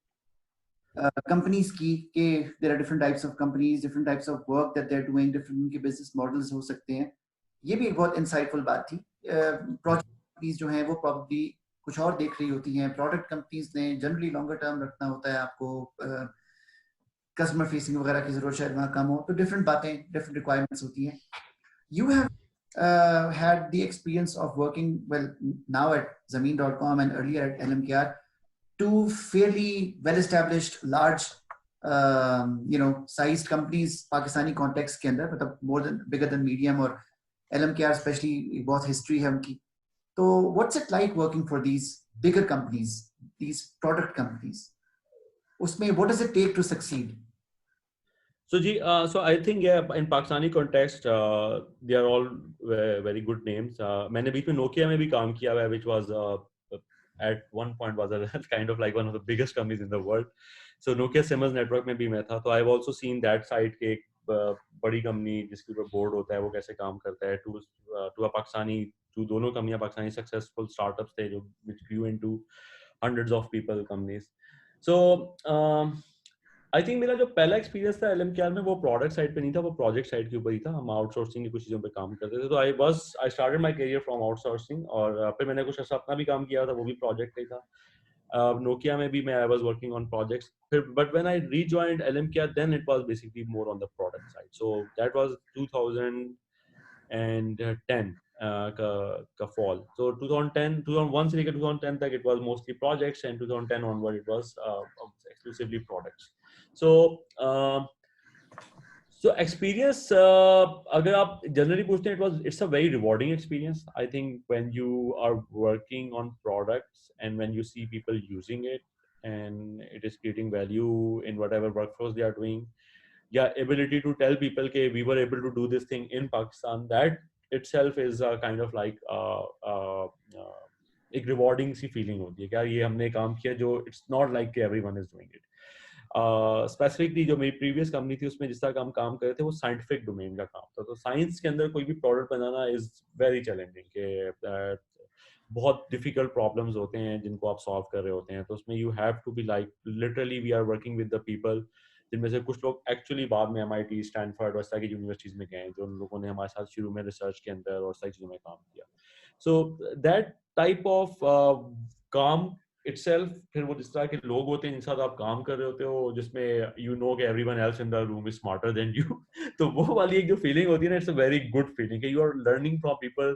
कंपनीज की कि there are different types of companies, different types of work that they are doing, different उनके बिजनेस मॉडल्स हो सकते हैं, ये भी एक बहुत इंसाइटफुल बात थी। प्रोजेक्ट कंपनीज जो हैं वो प्रॉब्ली कुछ और देख रही होती हैं, प्रोडक्ट कंपनीज ने जनरली लॉन्गर टर्म रखना होता है, आपको कस्टमर फेसिंग वगैरह की जरूरत शायद वहाँ कम हो, तो डिफरेंट बातें, डिफरेंट रिक्वायरमेंट्स होती हैं। You have had the experience of working, well, now at Zameen.com and earlier at LMKR, two fairly well-established, large, sized companies Pakistani context के अंदर, मतलब more than bigger than medium, और LMKR especially बहुत history है उनकी। तो what's it like working for these bigger companies, these product companies? उसमें what does it take to succeed? So so I think in Pakistani context they are all very good names. मैंने बीच में Nokia में भी काम किया हुआ है, which was at one point was kind of like one of the biggest companies in the world. So Nokia Siemens network में भी मैं था, तो I've also seen that side के एक बड़ी कंपनी जिसके ऊपर बोर्ड होता है वो कैसे काम करता है, to a पाकिस्तानी, to दोनों कंपनियां पाकिस्तानी सक्सेसफुल स्टार्टअप्स थे जो which grew into hundreds of people companies. So I think मेरा जो पहला एक्सपीरियंस था LMKR में वो प्रोडक्ट साइड पे नहीं था, वो प्रोजेक्ट साइड के ऊपर ही था। हम आउटसोर्सिंग की कुछ चीज़ों पे काम करते थे, तो I started my career from outsourcing, और फिर मैंने कुछ ऐसा अपना भी काम किया था, वो भी प्रोजेक्ट ही था। नोकिया में भी मैं I was working on projects, फिर but when I rejoined LMKR then it was basically more on the product side. So that was 2010 का फॉल। So 2001 से लेकर 2010 तक it was mostly projects, and 2010 onward it was exclusively products. So experience, अगर आप generally पूछते हैं, it's a very rewarding experience. I think when you are working on products and when you see people using it and it is creating value in whatever workflows they are doing, yeah, ability to tell people that we were able to do this thing in Pakistan, that itself is a kind of like एक rewarding सी feeling होती है कि यार ये हमने काम किया जो it's not like everyone is doing it. Specifically जो मेरी प्रीवियस कंपनी थी उसमें जिस तरह हम काम कर रहे थे वो साइंटिफिक डोमेन का काम था, तो साइंस के अंदर कोई भी product banana is very challenging के बहुत डिफिकल्ट प्रॉब्लम्स होते हैं जिनको आप सॉल्व कर रहे होते हैं, तो उसमें you have to be like literally we are working with the people, जिनमें से कुछ लोग एक्चुअली बाद में MIT, स्टैनफोर्ड और इस तरह की यूनिवर्सिटीज में गए, जो उन लोगों ने हमारे साथ शुरू में रिसर्च के अंदर और सारी चीज़ों में काम किया। सो दैट टाइप ऑफ काम itself, फिर वो जिस तरह के लोग होते हैं जिनके साथ आप काम कर रहे होते हो, जिसमें you know कि everyone else in the room is smarter than you, तो वो वाली एक जो फीलिंग होती है ना, it's a very good feeling कि you are learning from people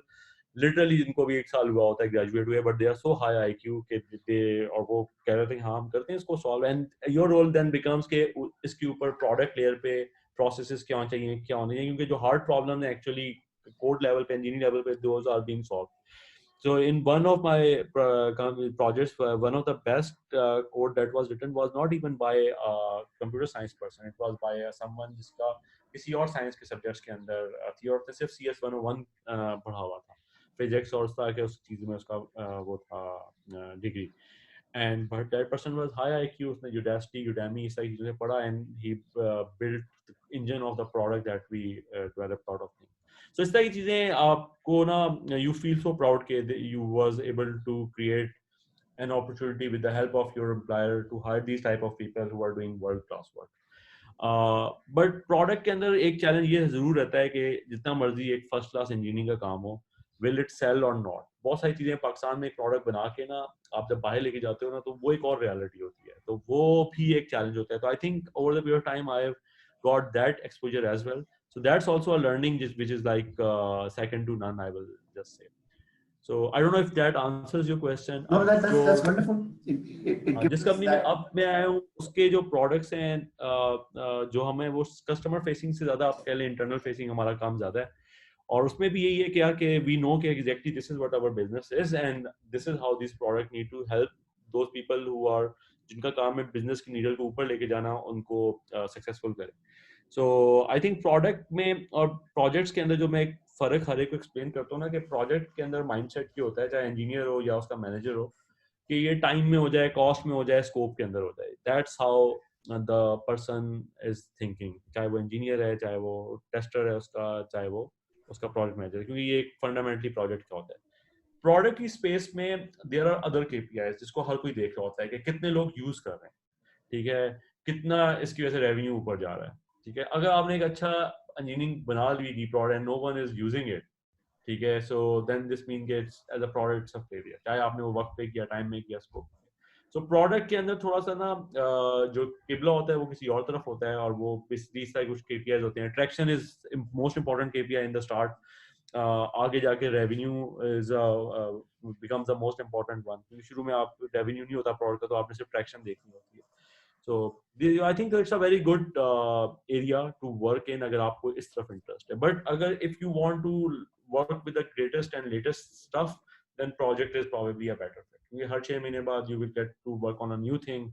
literally जिनको भी 1 साल हुआ होता है ग्रेजुएट हुए, but they are so high IQ के दे, और वो कह रहे थे हाँ हम करते हैं इसको solve, and your role then becomes के इसके ऊपर प्रोडक्ट लेयर पे प्रोसेसेस क्या चाहिए क्या होने चाहिए, क्योंकि जो हार्ड प्रॉब्लम है एक्चुअली कोड लेवल पे इंजीनियरिंग लेवल पे those are being solve. So in one of my projects, one of the best code that was written was not even by a computer science person. It was by someone जिसका किसी और science के subjects के अंदर थी, और सिर्फ CS 101 पढ़ा हुआ था, फिजिक्स और उस तरह के उस चीज़ में उसका वो था degree. And but that person was high IQ, उसने Udemy इस सारी चीज़ों से पढ़ा, and he built the engine of the product that we developed out of things. So इस तरह की चीजें आपको ना you feel so proud के you was able to create an opportunity with the help of your employer to hire these type of people who are doing world class work. But product के अंदर एक challenge ये जरूर रहता है कि जितना मर्जी एक फर्स्ट क्लास इंजीनियरिंग का काम हो, विल इट सेल और नॉट. बहुत सारी चीजें पाकिस्तान में एक प्रोडक्ट बना के ना आप जब बाहर लेके जाते हो ना, तो वो एक और रियलिटी होती है, तो वो भी एक चैलेंज होता है. तो I think over the period of time I have got that exposure as well. So that's also a learning which is like second to none, I will just say. So I don't know if that answers your question. No, अब जो that's wonderful. It जिस gives us company में that. अब मैं आया हूँ उसके जो प्रोडक्ट्स हैं जो हमें वो कस्टमर फेसिंग से ज्यादा आप कह लें इंटरनल फेसिंग हमारा काम ज्यादा है, और उसमें भी यही है क्या कि वी नो कि exactly this is what our business is and this is how this product need to help those people who are जिनका काम है बिजनेस की नीडल को ऊपर लेके जाना, उनको सक्सेसफुल करें. सो आई थिंक प्रोडक्ट में और प्रोजेक्ट्स के अंदर जो मैं एक फर्क हर एक को एक्सप्लेन करता हूँ ना, कि प्रोजेक्ट के अंदर माइंडसेट क्या होता है, चाहे इंजीनियर हो या उसका मैनेजर हो, कि ये टाइम में हो जाए, कॉस्ट में हो जाए, स्कोप के अंदर हो जाए. That's how the person is thinking, चाहे वो इंजीनियर है, चाहे वो टेस्टर है उसका, चाहे वो उसका प्रोजेक्ट मैनेजर, क्योंकि ये एक फंडामेंटली प्रोजेक्ट का होता है. प्रोडक्ट की स्पेस में देयर आर अदर केपीआईज जिसको हर कोई देख रहा होता है कि कितने लोग यूज कर रहे हैं, ठीक है, कितना इसकी वजह से रेवेन्यू ऊपर जा रहा है, ठीक है. अगर आपने एक अच्छा इंजीनियरिंग बना ली the product, no one is using it, ठीक है, सो देन दिस मीन के as a product it's a failure, चाहे आपने वो वक्त पे किया, टाइम में किया, स्कोप. सो प्रोडक्ट के अंदर थोड़ा सा ना जो किबला होता है वो किसी और तरफ होता है, और वो इस तरह कुछ केपीआईज होते हैं. Traction is most important KPI in the start. आगे जाके revenue is becomes the most important one, क्योंकि शुरू में आप रेवेन्यू नहीं होता प्रोडक्ट का, तो आपने सिर्फ ट्रैक्शन देखनी होती है. So I think it's a very good area to work in अगर आपको इस तरफ इंटरेस्ट है. बट अगर if you want to work with the greatest and latest stuff, then project is probably a better fit. क्योंकि हर 6 महीने बाद you will get to work on a new thing,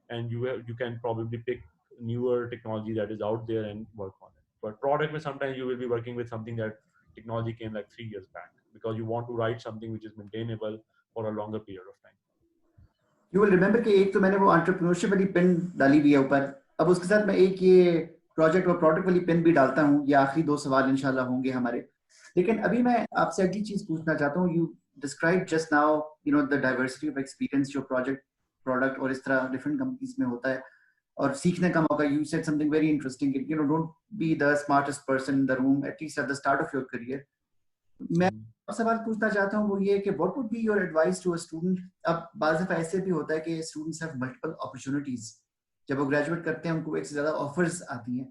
and you can probably pick newer technology that is out there and work on it. But product में sometimes you will be working with something that technology came like 3 years back, because you want to write something which is maintainable for a longer period of time. You will remember कि एक तो मैंने वो entrepreneurship वाली pin डाली हुई है ऊपर, अब उसके साथ मैं एक ये प्रोजेक्ट और प्रोडक्ट वाली पिन भी डालता हूँ. ये आखिरी 2 सवाल इंशाल्लाह होंगे हमारे. लेकिन अभी मैं आपसे अगली चीज पूछना चाहता हूँ. You describe just now the diversity of experience जो प्रोजेक्ट प्रोडक्ट और इस तरह डिफरेंट कंपनीज में होता है, और सीखने का मौका. You said something very interesting, don't be the smartest person in the room at least at the start of your career. मैं सवाल पूछना चाहता हूँ वो ये कि what would be your advice to a student. अब बाज़ दफ़ा ऐसे भी होता है कि स्टूडेंट्स हैव मल्टीपल अपॉर्चुनिटीज. जब वो ग्रेजुएट करते हैं उनको एक से ज़्यादा ऑफर्स आती हैं.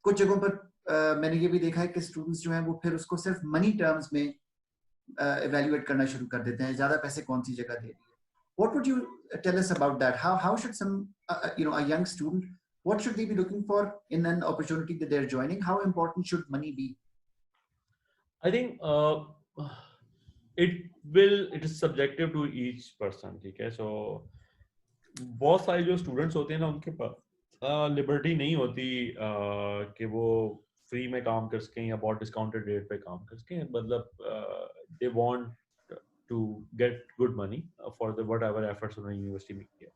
कुछ जगहों पर मैंने ये भी देखा है कि स्टूडेंट्स जो हैं वो फिर उसको सिर्फ मनी टर्म्स में इवैल्यूएट करना शुरू कर देते हैं, ज़्यादा पैसे कौन सी जगह दे रही है. What would you tell us about that? How should some a young student, what should they be looking for in an opportunity that they're joining? How important should money be? I think it is subjective to each person, ठीक है. So बहुत सारे जो students होते हैं ना, उनके पास liberty नहीं होती कि वो फ्री में काम कर सकें या बहुत डिस्काउंटेड रेट पे काम कर सकें. मतलब they want to get good money for the whatever efforts उन्होंने यूनिवर्सिटी में किया.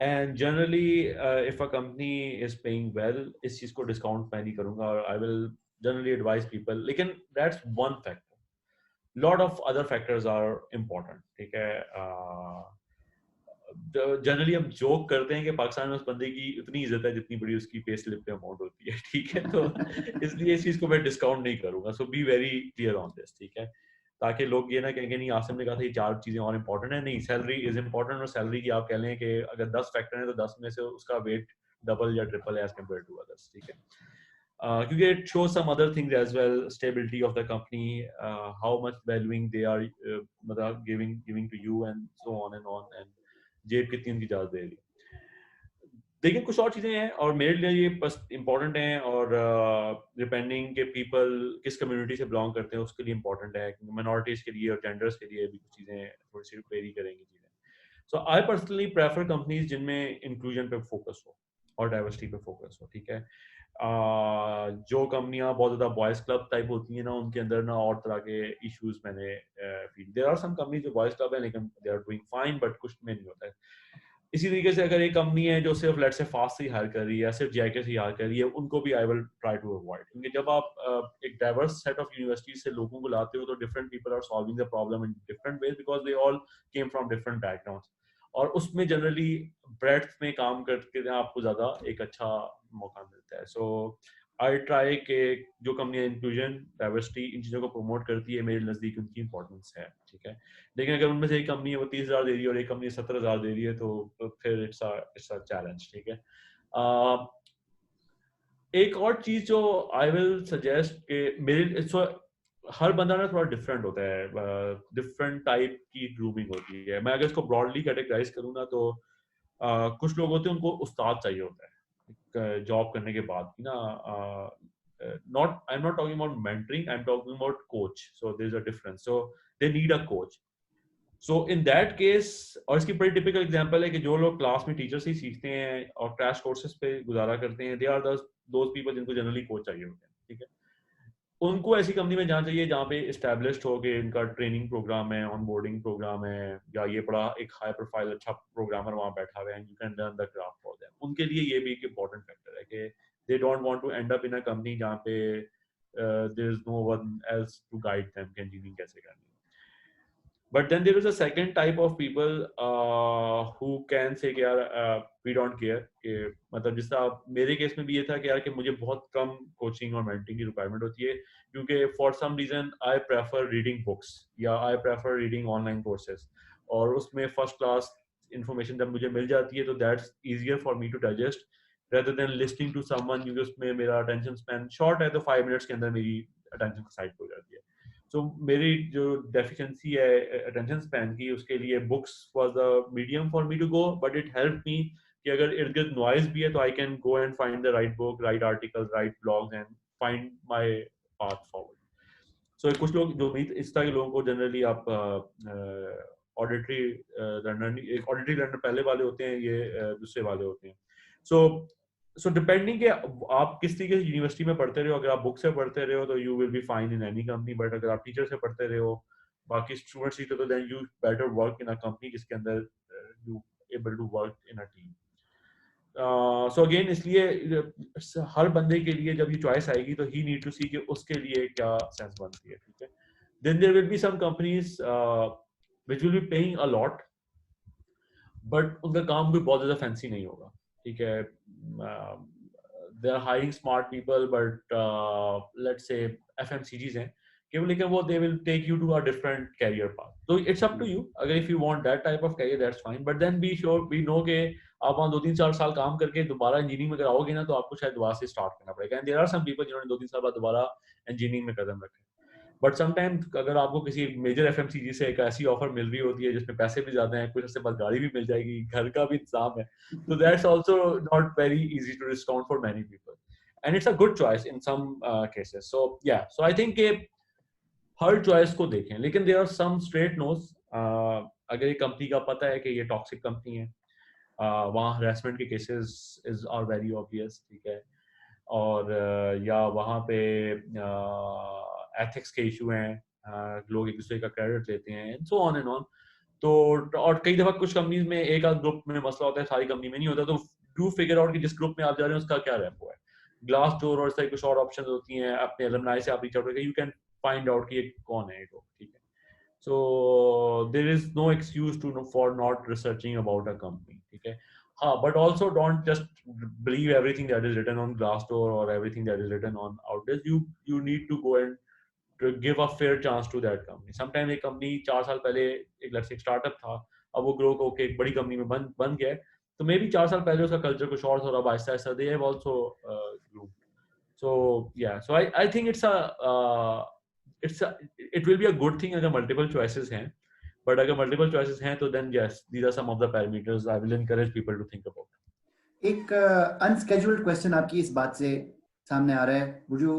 And generally if a company is paying well, इस चीज को डिस्काउंट मैं नहीं करूंगा, और I will generally advise people. लेकिन that's one factor. Lot of other factors are important, ठीक है. जनरली हम जोक करते हैं कि पाकिस्तान में उस बंदे की उतनी इज्जत है जितनी बड़ी उसकी पे स्लिप पे अमाउंट होती है, ठीक है. तो इसलिए इस चीज को मैं डिस्काउंट नहीं करूंगा. So be very clear on this, ठीक है, ताकि लोग ये ना कहेंगे नहीं आसिम ने कहा था ये 4 चीजें और इंपॉर्टेंट है. नहीं, सैलरी इज इंपॉर्टेंट, और सैलरी की आप कह लें कि अगर 10 फैक्टर है तो 10 में से उसका वेट डबल या ट्रिपल है एज कम्पेयर टू अदर्स, ठीक है. क्योंकि it shows some other things as well, stability of the company, how much valuing they are मतलब giving to you and so on, and जेब कितनी उनकी ज्यादा दे रही है। देखिए कुछ और चीजें हैं और मेरे लिए ये बस इम्पोर्टेंट हैं, और डिपेंडिंग के पीपल किस कम्युनिटी से बिलोंग करते हैं उसके लिए इम्पोर्टेंट है, माइनॉरिटीज के लिए और जेंडर्स के लिए भी कुछ चीजें थोड़ी सी वेरी करेंगी चीजें। सो आई पर्सनली प्रेफर कंपनीज जिनमें इंक्लूजन पे फोकस हो और डाइवर्सिटी पे फोकस हो, ठीक है। जो कंपनियां बहुत ज्यादा बॉयज क्लब टाइप होती हैं ना, उनके अंदर ना और तरह के इश्यूज मैंने feel, there are some company जो बॉयज क्लब है लेकिन they are doing fine, but कुछ में नहीं होता है। इसी तरीके से अगर एक कंपनी है जो सिर्फ लेट्स से फास्ट से हायर कर रही है, सिर्फ जेके से हायर कर रही है, उनको भी I will try to avoid, क्योंकि जब आप एक डाइवर्स सेट ऑफ यूनिवर्सिटी से लोगों को लाते हो तो different people are solving the problem in different ways because they all came from different backgrounds, और उसमें जनरली ब्रेड्थ में काम करके आपको ज्यादा एक अच्छा मौका मिलता है। सो आई ट्राई के जो कंपनी इंक्लूजन डाइवर्सिटी इन चीज़ों को प्रमोट करती है, मेरे नज़दीक उनकी इंपॉर्टेंस है, ठीक है। लेकिन अगर उनमें से एक कंपनी है वो 30,000 दे रही है और एक कंपनी 17,000 दे रही है तो फिर इट्स अ चैलेंज, ठीक है। एक और चीज जो आई विल सजेस्ट के मेरे हर बंदा ना थोड़ा डिफरेंट होता है, डिफरेंट टाइप की ग्रूमिंग होती है। मैं अगर इसको ब्रॉडली कैटेगराइज करूँ ना तो कुछ लोग होते हैं उनको उस्ताद चाहिए होता है जॉब करने के बाद ना, not I am not talking about mentoring, I am talking about coach, so there is a difference, so they need a coach. So in that case, और इसकी बड़ी टिपिकल एग्जांपल है कि जो लोग क्लास में टीचर से ही सीखते हैं और क्रैश कोर्सेज पे गुजारा करते हैं, दे आर दोज पीपल जिनको जनरली कोच चाहिए होते हैं, ठीक है। उनको ऐसी कंपनी में जाना चाहिए जहाँ पे एस्टेब्लिश्ड हो कि इनका ट्रेनिंग प्रोग्राम है, ऑन बोर्डिंग प्रोग्राम है, या ये बड़ा एक हाई प्रोफाइल अच्छा प्रोग्रामर वहाँ बैठा हुआ है, you can learn the craft for them. उनके लिए ये भी एक इंपॉर्टेंट फैक्टर है कि they don't want to end up in a company जहाँ पे there is no one else to guide them कि इंजीनियरिंग कैसे करनी है। But then there is a second type of people who can say कि यार we don't care, कि मतलब जिस तरह मेरे केस में भी ये था कि यार कि मुझे बहुत कम कोचिंग और मेंटरिंग की रिक्वायरमेंट होती है, क्योंकि for some reason I prefer reading books या I prefer reading online courses, और उसमें फर्स्ट क्लास इंफॉर्मेशन जब मुझे मिल जाती है तो that's easier for me to digest rather than listening to someone, क्योंकि उसमें मेरा अटेंशन स्पैन शॉर्ट है तो 5 मिनट्स के अंदर मेरी अटेंशन साइड हो जाती है। सो मेरी जो डेफिशिएंसी है अटेंशन स्पैन की, उसके लिए books was the medium for me to go, but it help me कि अगर इर्द गिर्द नॉइज भी है तो I can go and find the right book, right article, right blogs and find my path forward. So कुछ लोग जो इस तरह के लोगों को जनरली आप ऑडिटरी लर्नर पहले वाले होते हैं, ये दूसरे वाले होते हैं। सो डिपेंडिंग कि आप किस तरीके से यूनिवर्सिटी में पढ़ते रहे हो, अगर आप बुक से पढ़ते रहे हो तो you will be fine in any company, but अगर आप टीचर से पढ़ते रहे हो, बाकी स्टूडेंट्स ही तो then you better work in a company जिसके अंदर you able to work in a team. So again इसलिए हर बंदे के लिए जब ये चॉइस आएगी तो ही नीड टू सी कि उसके लिए क्या सेंस बनती है, ठीक है। Then there will be some companies which will be paying a lot, but उनका काम भी बहुत ज्यादा फैंसी नहीं होगा, ठीक है। They are hiring smart people, but let's say FMCGs हैं केवल, लेकिन वो they will take you to a different career path, तो इट्स अप टू यू। अगर if you want that type of career that's fine, but then be sure we know के आप वहाँ 2-3-4 साल काम करके दोबारा इंजीनियरिंग में अगर आओगे ना तो आपको शायद दोबारा से स्टार्ट करना पड़ेगा, and there are some people जिन्होंने 2-3 साल बाद दोबारा इंजीनियरिंग में कदम रखे। बट समटाइम्स अगर आपको किसी मेजर एफएमसीजी से एक ऐसी ऑफर मिल रही होती है जिसमें पैसे भी ज्यादा हैं, कुछ उससे बाद गाड़ी भी मिल जाएगी, घर का भी इंतजाम है, तो that's also not very easy to discount for many people, and it's a good choice in some cases. So या, सो आई थिंक हर चॉइस को देखें, लेकिन there are some straight nos. अगर ये कंपनी का पता है कि ये टॉक्सिक कंपनी है, वहाँ हरासमेंट के cases is are very obvious, ठीक है, और या वहाँ पे एथिक्स के इशू हैं, लोग एक दूसरे का क्रेडिट लेते हैं, and so on and on. तो और कई दफा कुछ कंपनीज में एक आध ग्रुप में मसला होता है, सारी कंपनी में नहीं होता, तो डू फिगर आउट कि जिस ग्रुप में आप जा रहे हैं उसका क्या रेपो है। ग्लास डोर और ऐसे कुछ और ऑप्शंस होती हैं, अपने एलुमनाई से आप रीच आउट करके यू कैन फाइंड आउट कि ये कौन है ये लोग, ठीक है। So there is no excuse for not researching about a company, ठीक है। हाँ, but also don't just believe everything that is written on Glassdoor or everything that is written on Outdesk. You need to go and to give a fair chance to that company. Sometimes एक company 4 साल पहले एक let's say startup था, अब वो grow होकर एक बड़ी कंपनी में बन गया है, तो मे बी 4 साल पहले उसका कल्चर कुछ और था और अब Aahista Aahista they have also grew. So yeah, so I think it will be a good thing अगर multiple choices हैं, but अगर multiple choices हैं तो then yes, these are some of the parameters I will encourage people to think about. एक unscheduled question आपकी इस बात से सामने आ रहा है, would you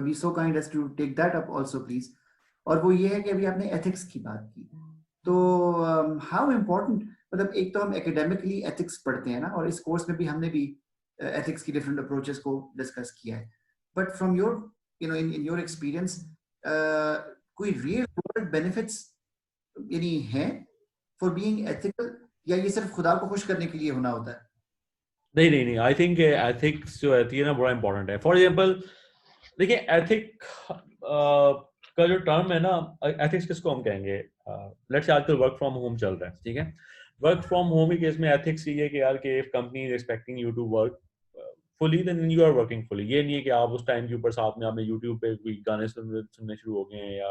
be so kind as to take that up also please? और वो ये है कि अभी आपने एथिक्स की बात की, तो हाउ इम्पोर्टेंट, मतलब एक तो हम एकेडमिकली एथिक्स पढ़ते हैं ना, और इस कोर्स में भी हमने भी एथिक्स की डिफरेंट अप्रोचेस को डिस्कस किया है, but from your in your experience कोई रियल वर्ल्ड बेनिफिट्स यानी हैं फॉर बीइंग एथिकल, या ये सिर्फ खुदा को खुश करने के लिए होना होता है? नहीं, आई थिंक एथिक्स जो है ना बड़ा इंपॉर्टेंट है. फॉर एग्जांपल देखिए, एथिक का जो टर्म है ना, एथिक्स किसको हम कहेंगे? लेट्स से आजकल वर्क फ्रॉम होम चल रहा है, ठीक है. वर्क फ्रॉम होम के केस में एथिक्स ये है कि यार कि if company is expecting you to work fully, then you are working fully. ये नहीं है कि आप उस टाइम के ऊपर साथ में आपने यूट्यूब पे कोई गाने सुनने शुरू हो गए हैं, या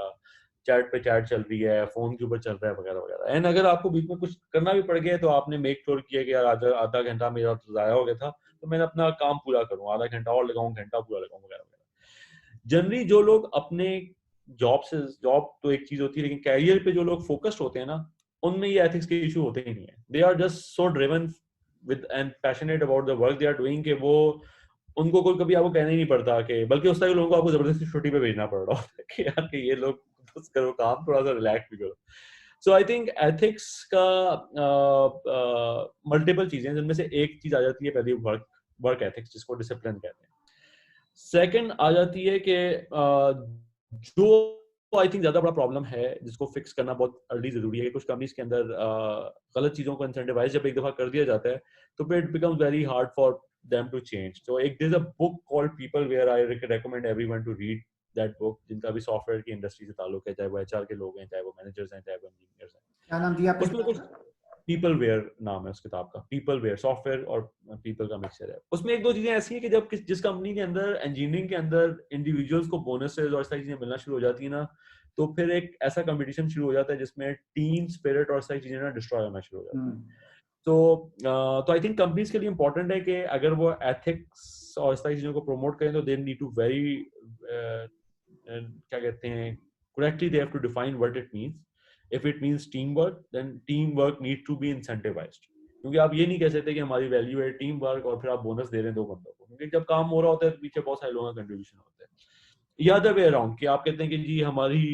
चैट पे चैट चल रही है, फोन के ऊपर चल रहा है वगैरह वगैरह. एंड अगर आपको बीच में कुछ करना भी पड़ गया तो आपने मेक श्योर किया कि यार आधा घंटा मेरा ज़ाया हो गया था, तो मैंने अपना काम पूरा करूँ, आधा घंटा और लगाऊं, घंटा पूरा लगाऊं वगैरह वगैरह. जनरली जो लोग अपने जॉब तो एक चीज होती है, लेकिन कैरियर पे जो लोग फोकस्ड होते हैं ना, उनमें ये एथिक्स के इशू होते ही नहीं है. They are just so driven with and passionate about the work they are doing, के वो उनको कोई कभी आपको कहना ही नहीं पड़ता कि, बल्कि उस तरह के लोगों को आपको जबरदस्ती छुट्टी पे भेजना पड़ रहा है कि यार कि ये लोग बस करो काम, थोड़ा सा रिलैक्स भी करो. सो आई थिंक एथिक्स का मल्टीपल चीजें हैं, जिनमें से एक चीज आ जाती है पहली वर्क एथिक्स, जिसको डिसिप्लिन कहते हैं. सेकंड आ जाती है कि जो आई थिंक ज्यादा बड़ा प्रॉब्लम है, जिसको फिक्स करना बहुत अर्ली जरूरी है. कुछ कंपनीज के अंदर गलत चीजों को इंसेंटिवाइज जब एक दफा कर दिया जाता है, तो फिर it becomes very hard for them to change. So there's a book called People where I recommend everyone to read that book, जिनका भी सॉफ्टवेयर की इंडस्ट्री से ताल्लुक है, चाहे वो एचआर के लोग हैं, चाहे वो मैनेजर्स हैं, चाहे वो इंजीनियर्स हैं. क्या नाम दिया आपने? उसमें कुछ पीपल वेयर नाम है उस किताब का. पीपल वेयर सॉफ्टवेयर और पीपल का मिक्सचर है. उसमें एक दो चीजें ऐसी हैं कि जब जिस कंपनी के अंदर इंजीनियरिंग के अंदर इंडिविजुअल्स को बोनसेस और सारी चीजें मिलना शुरू हो जाती है ना, तो फिर एक ऐसा कंपटीशन शुरू हो जाता है जिसमें टीम स्पिरिट और सारी चीजें ना डिस्ट्रॉय होना शुरू हो जाती है. तो आई थिंक कंपनीज के लिए इंपॉर्टेंट है कि अगर वो एथिक्स और इस तरह की चीजों को प्रमोट करें, तो दे नीड टू वेरी क्या कहते हैं, correctly they have to define what it means. If it means team work, then team work need to be incentivised. क्योंकि आप ये नहीं कह सकते कि हमारी वैल्यू है टीम वर्क और फिर आप बोनस दे रहे हैं दो बंदों को, क्योंकि जब काम हो रहा होता है तो पीछे बहुत सारे लोगों का कंट्रीब्यूशन होता है. या अदर वे अराउंड, कि आप कहते हैं कि जी हमारी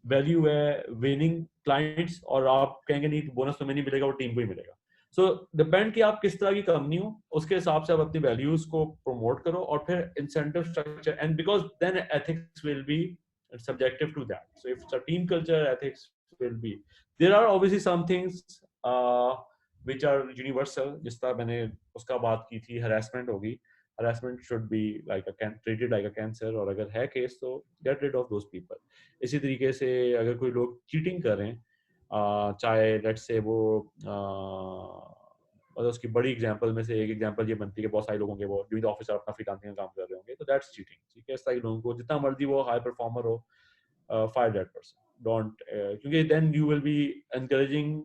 वैल्यू है विनिंग क्लाइंट्स, और आप कहेंगे नहीं बोनस तो मैं नहीं मिलेगा, वो टीम को ही मिलेगा. सो डिपेंड कि आप किस तरह की कंपनी हो, उसके हिसाब से आप अपनी वैल्यूज को प्रमोट करो, और फिर incentive structure, and because then ethics will be subjective to that. So if it's a team culture, ethics will be. There are obviously some things which are universal. जिस तरह मैंने उसका बात की थी, harassment होगी. Harassment should be like treated like a cancer, और अगर है केस तो get rid of those people. इसी तरीके से अगर कोई लोग चीटिंग कर रहे हैं, चाहे लेट्स से वो मतलब उसकी बड़ी एग्जांपल में से एक एग्जांपल ये बनती है कि बहुत सारे लोगों के वो ड्यूरिंग द ऑफिस अपना फ्रीलांसिंग का काम कर रहे होंगे, तो दैट्स चीटिंग. ठीक है, इस तरह के लोगों को जितना मर्जी वो हाई परफॉर्मर हो, फायर दैट पर्सन. डोंट, क्योंकि then you will be encouraging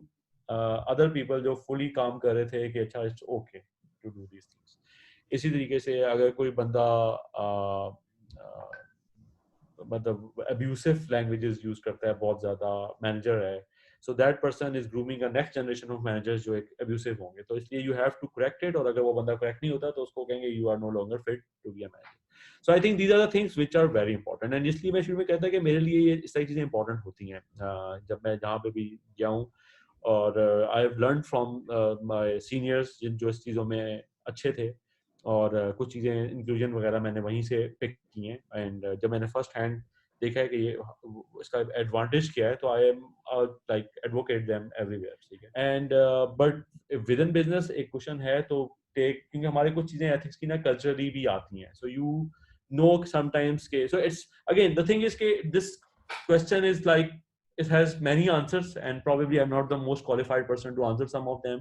other people जो फुली काम कर रहे थे कि अच्छा it's okay to do these things. इसी तरीके से अगर कोई बंदा मतलब अब्यूसिव लैंग्वेजेस यूज करता है बहुत ज्यादा, मैनेजर है, so that person is grooming a next generation of managers जो एक abusive होंगे, तो इसलिए you have to correct it, और अगर वो बंदा correct नहीं होता तो उसको कहेंगे you are no longer fit to be a manager. So I think these are the things which are very important, and इसलिए मैं शुरू में कहता कि मेरे लिए ये इस तरह की चीजें important होती हैं जब मैं जहाँ पे भी गया हूँ, और I have learned from my seniors जो इस चीज़ों में अच्छे थे, और कुछ चीज़ें इंक्लूजन वगैरह मैंने वहीं से पिक की हैं, एंड जब मैंने फर्स्ट हैंड देखा है कि ये इसका एडवांटेज क्या है, तो आई am like advocate them everywhere. ठीक है, and but with in business एक क्वेश्चन है तो टेक, क्योंकि हमारे कुछ चीजें एथिक्स की ना कल्चरली भी आती हैं, सो यू नो समटाइम्स के, so it's again the thing is के this question is like it has many answers, and probably I'm not the most qualified person to answer some of them.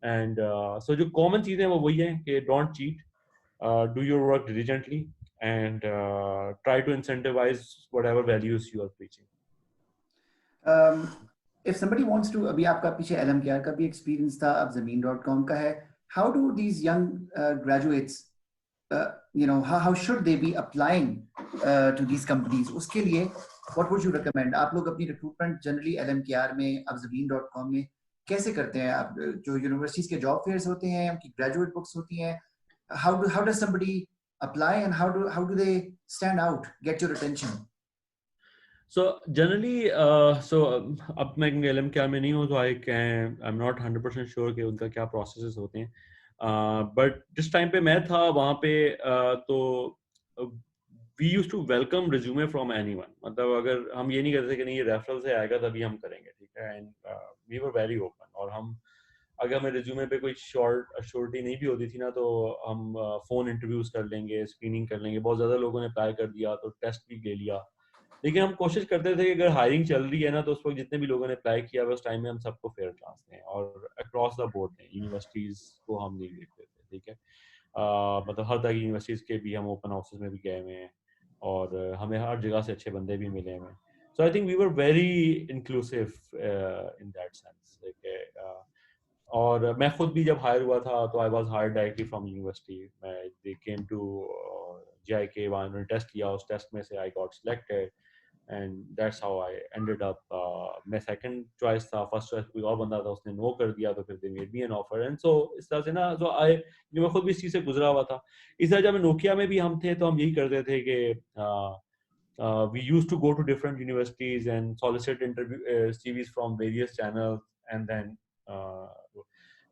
And so जो common चीजें वो वही है कि don't cheat, do your work diligently, and try to incentivize whatever values you are preaching. If somebody wants to, अभी आपका पीछे LMKR का भी एक्सपीरियंस था, अब Zameen.com का है, how do these young graduates how should they be applying to these companies? उसके लिए what would you recommend? आप लोग अपनी recruitment generally LMKR में, आप Zabeen.com में कैसे करते हैं? आप जो यूनिवर्सिटीज के जॉब फेयर्स होते हैं, उनकी ग्रेजुएट बुक्स होती हैं, how does somebody apply and how do they stand out, get your attention? So generally, अब मैं LMKR में नहीं हूँ, तो I'm not 100% sure कि उनका क्या processes होते हैं. But जिस टाइम पे मैं था वहाँ पे तो we used to welcome resume from anyone. मतलब अगर हम ये नहीं करते कि नहीं ये रेफरल से आएगा तभी हम करेंगे, ठीक है? And we were very open. और हम अगर हमें रिज्यूमे पे कोई श्योरिटी नहीं भी होती थी ना, तो हम फोन इंटरव्यूज कर लेंगे, स्क्रीनिंग कर लेंगे. बहुत ज़्यादा लोगों ने अप्लाई कर दिया तो टेस्ट भी ले लिया. लेकिन हम कोशिश करते थे कि अगर हायरिंग चल रही है ना, तो उस वक्त जितने भी लोगों ने अप्लाई किया हुआ उस टाइम में हम सबको फेयर चांस दें, और अक्रॉस द बोर्ड दें. यूनिवर्सिटीज़ को हम नहीं देखते थे, ठीक है? मतलब हर तरह की यूनिवर्सिटीज़ के भी हम ओपन हाउसेस में भी गए हुए हैं, और हमें हर जगह से अच्छे बंदे भी मिले हुए हैं. So I think we were very inclusive in that sense. और मैं खुद भी जब हायर हुआ था तो I was hired directly from university. मैं दे केम टू JIK, वहाँ उन्होंने टेस्ट किया, उस टेस्ट में से I got selected, and that's how I ended up. मैं सेकंड चॉइस था, फर्स्ट चॉइस कोई और बंदा था, उसने नो कर दिया, तो फिर they made me an offer. And so इस तरह से ना, जो मैं खुद भी इस चीज़ से गुजरा हुआ था. इस तरह जब नोकिया में भी हम थे तो हम यही करते थे कि we used to go to different universities and solicit interview CVs from various channels, and then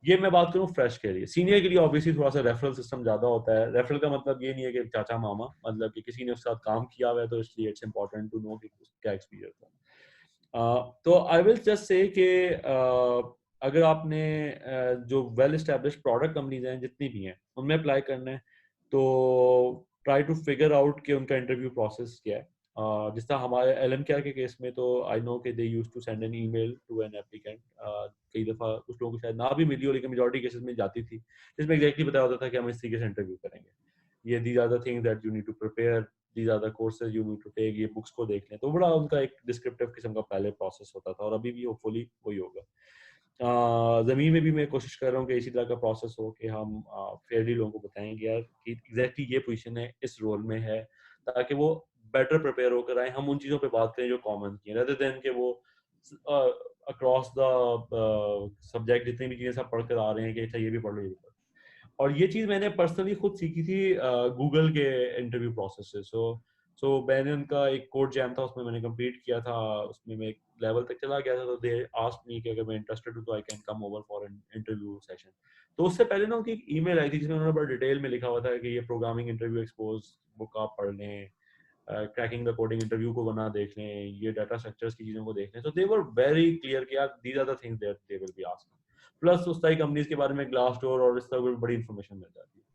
ये मैं बात करूँ फ्रेश के लिए. सीनियर के लिए ऑब्वियसली थोड़ा सा रेफरल सिस्टम ज़्यादा होता है. रेफरल का मतलब ये नहीं है कि चाचा मामा, मतलब कि किसी ने उसके साथ काम किया हुआ है, तो इसलिए इट्स इम्पोर्टेंट टू नो कि क्या एक्सपीरियंस था. तो आई विल जस्ट से कि अगर आपने जो वेल एस्टेब्लिश्ड प्रोडक्ट कंपनीज हैं जितनी भी हैं उनमें अप्लाई करना है, तो ट्राई टू फिगर आउट कि उनका इंटरव्यू प्रोसेस क्या है. जिस तरह हमारे LMKR के केस में तो आई नो कि they used to send an email to an applicant. कई दफ़ा कुछ लोगों को शायद ना भी मिली हो, लेकिन मेजॉरिटी केसेस में जाती थी, जिसमें एग्जैक्टली बताया होता था कि हम इस तरीके से इंटरव्यू करेंगे, ये these are the things that you need to prepare, these are the courses you need to take, ये बुक्स को देख लें. तो बड़ा उनका एक डिस्क्रिप्टिव किस्म का पहले प्रोसेस होता था, और अभी भी होपफुली वही होगा. ज़मीन में भी मैं कोशिश कर रहा हूँ कि इसी तरह का प्रोसेस हो कि हम फेयरली लोगों को बताएंगे यार कि एग्जैक्टली ये पोजीशन है, इस रोल में है, ताकि वो बेटर प्रिपेयर होकर आए. हम उन चीज़ों पे बात करें जो कॉमन की, रेदर देन कि वो अक्रॉस द सब्जेक्ट जितनी भी चीज़ें सब पढ़ कर आ रहे हैं कि अच्छा ये भी पढ़ लो, ये भी पढ़ लो. और ये चीज़ मैंने पर्सनली खुद सीखी थी गूगल के इंटरव्यू प्रोसेस से. सो मैंने उनका एक कोड जैम था, उसमें मैंने कंप्लीट किया था, उसमें मैं एक लेवल तक चला गया था. तो दे आस्क्ड मी कि अगर मैं इंटरेस्टेड हूँ तो I can come over for an interview session. तो उससे पहले ना उनकी एक ईमेल आई थी जिसमें उन्होंने बड़ा डिटेल में लिखा हुआ था कि ये प्रोग्रामिंग इंटरव्यू एक्सपोज बुक आप पढ़ लें, क्रैकिंग द कोडिंग इंटरव्यू को बना देख लें, ये डाटा स्ट्रक्चर्स की चीज़ों को देख लें. सो दे वर वेरी क्लियर कि यार these are the things that they will be asking. Plus उस तरह की कंपनीज के बारे में ग्लासडोर और इस तरह की बड़ी इंफॉर्मेशन मिल जाती है.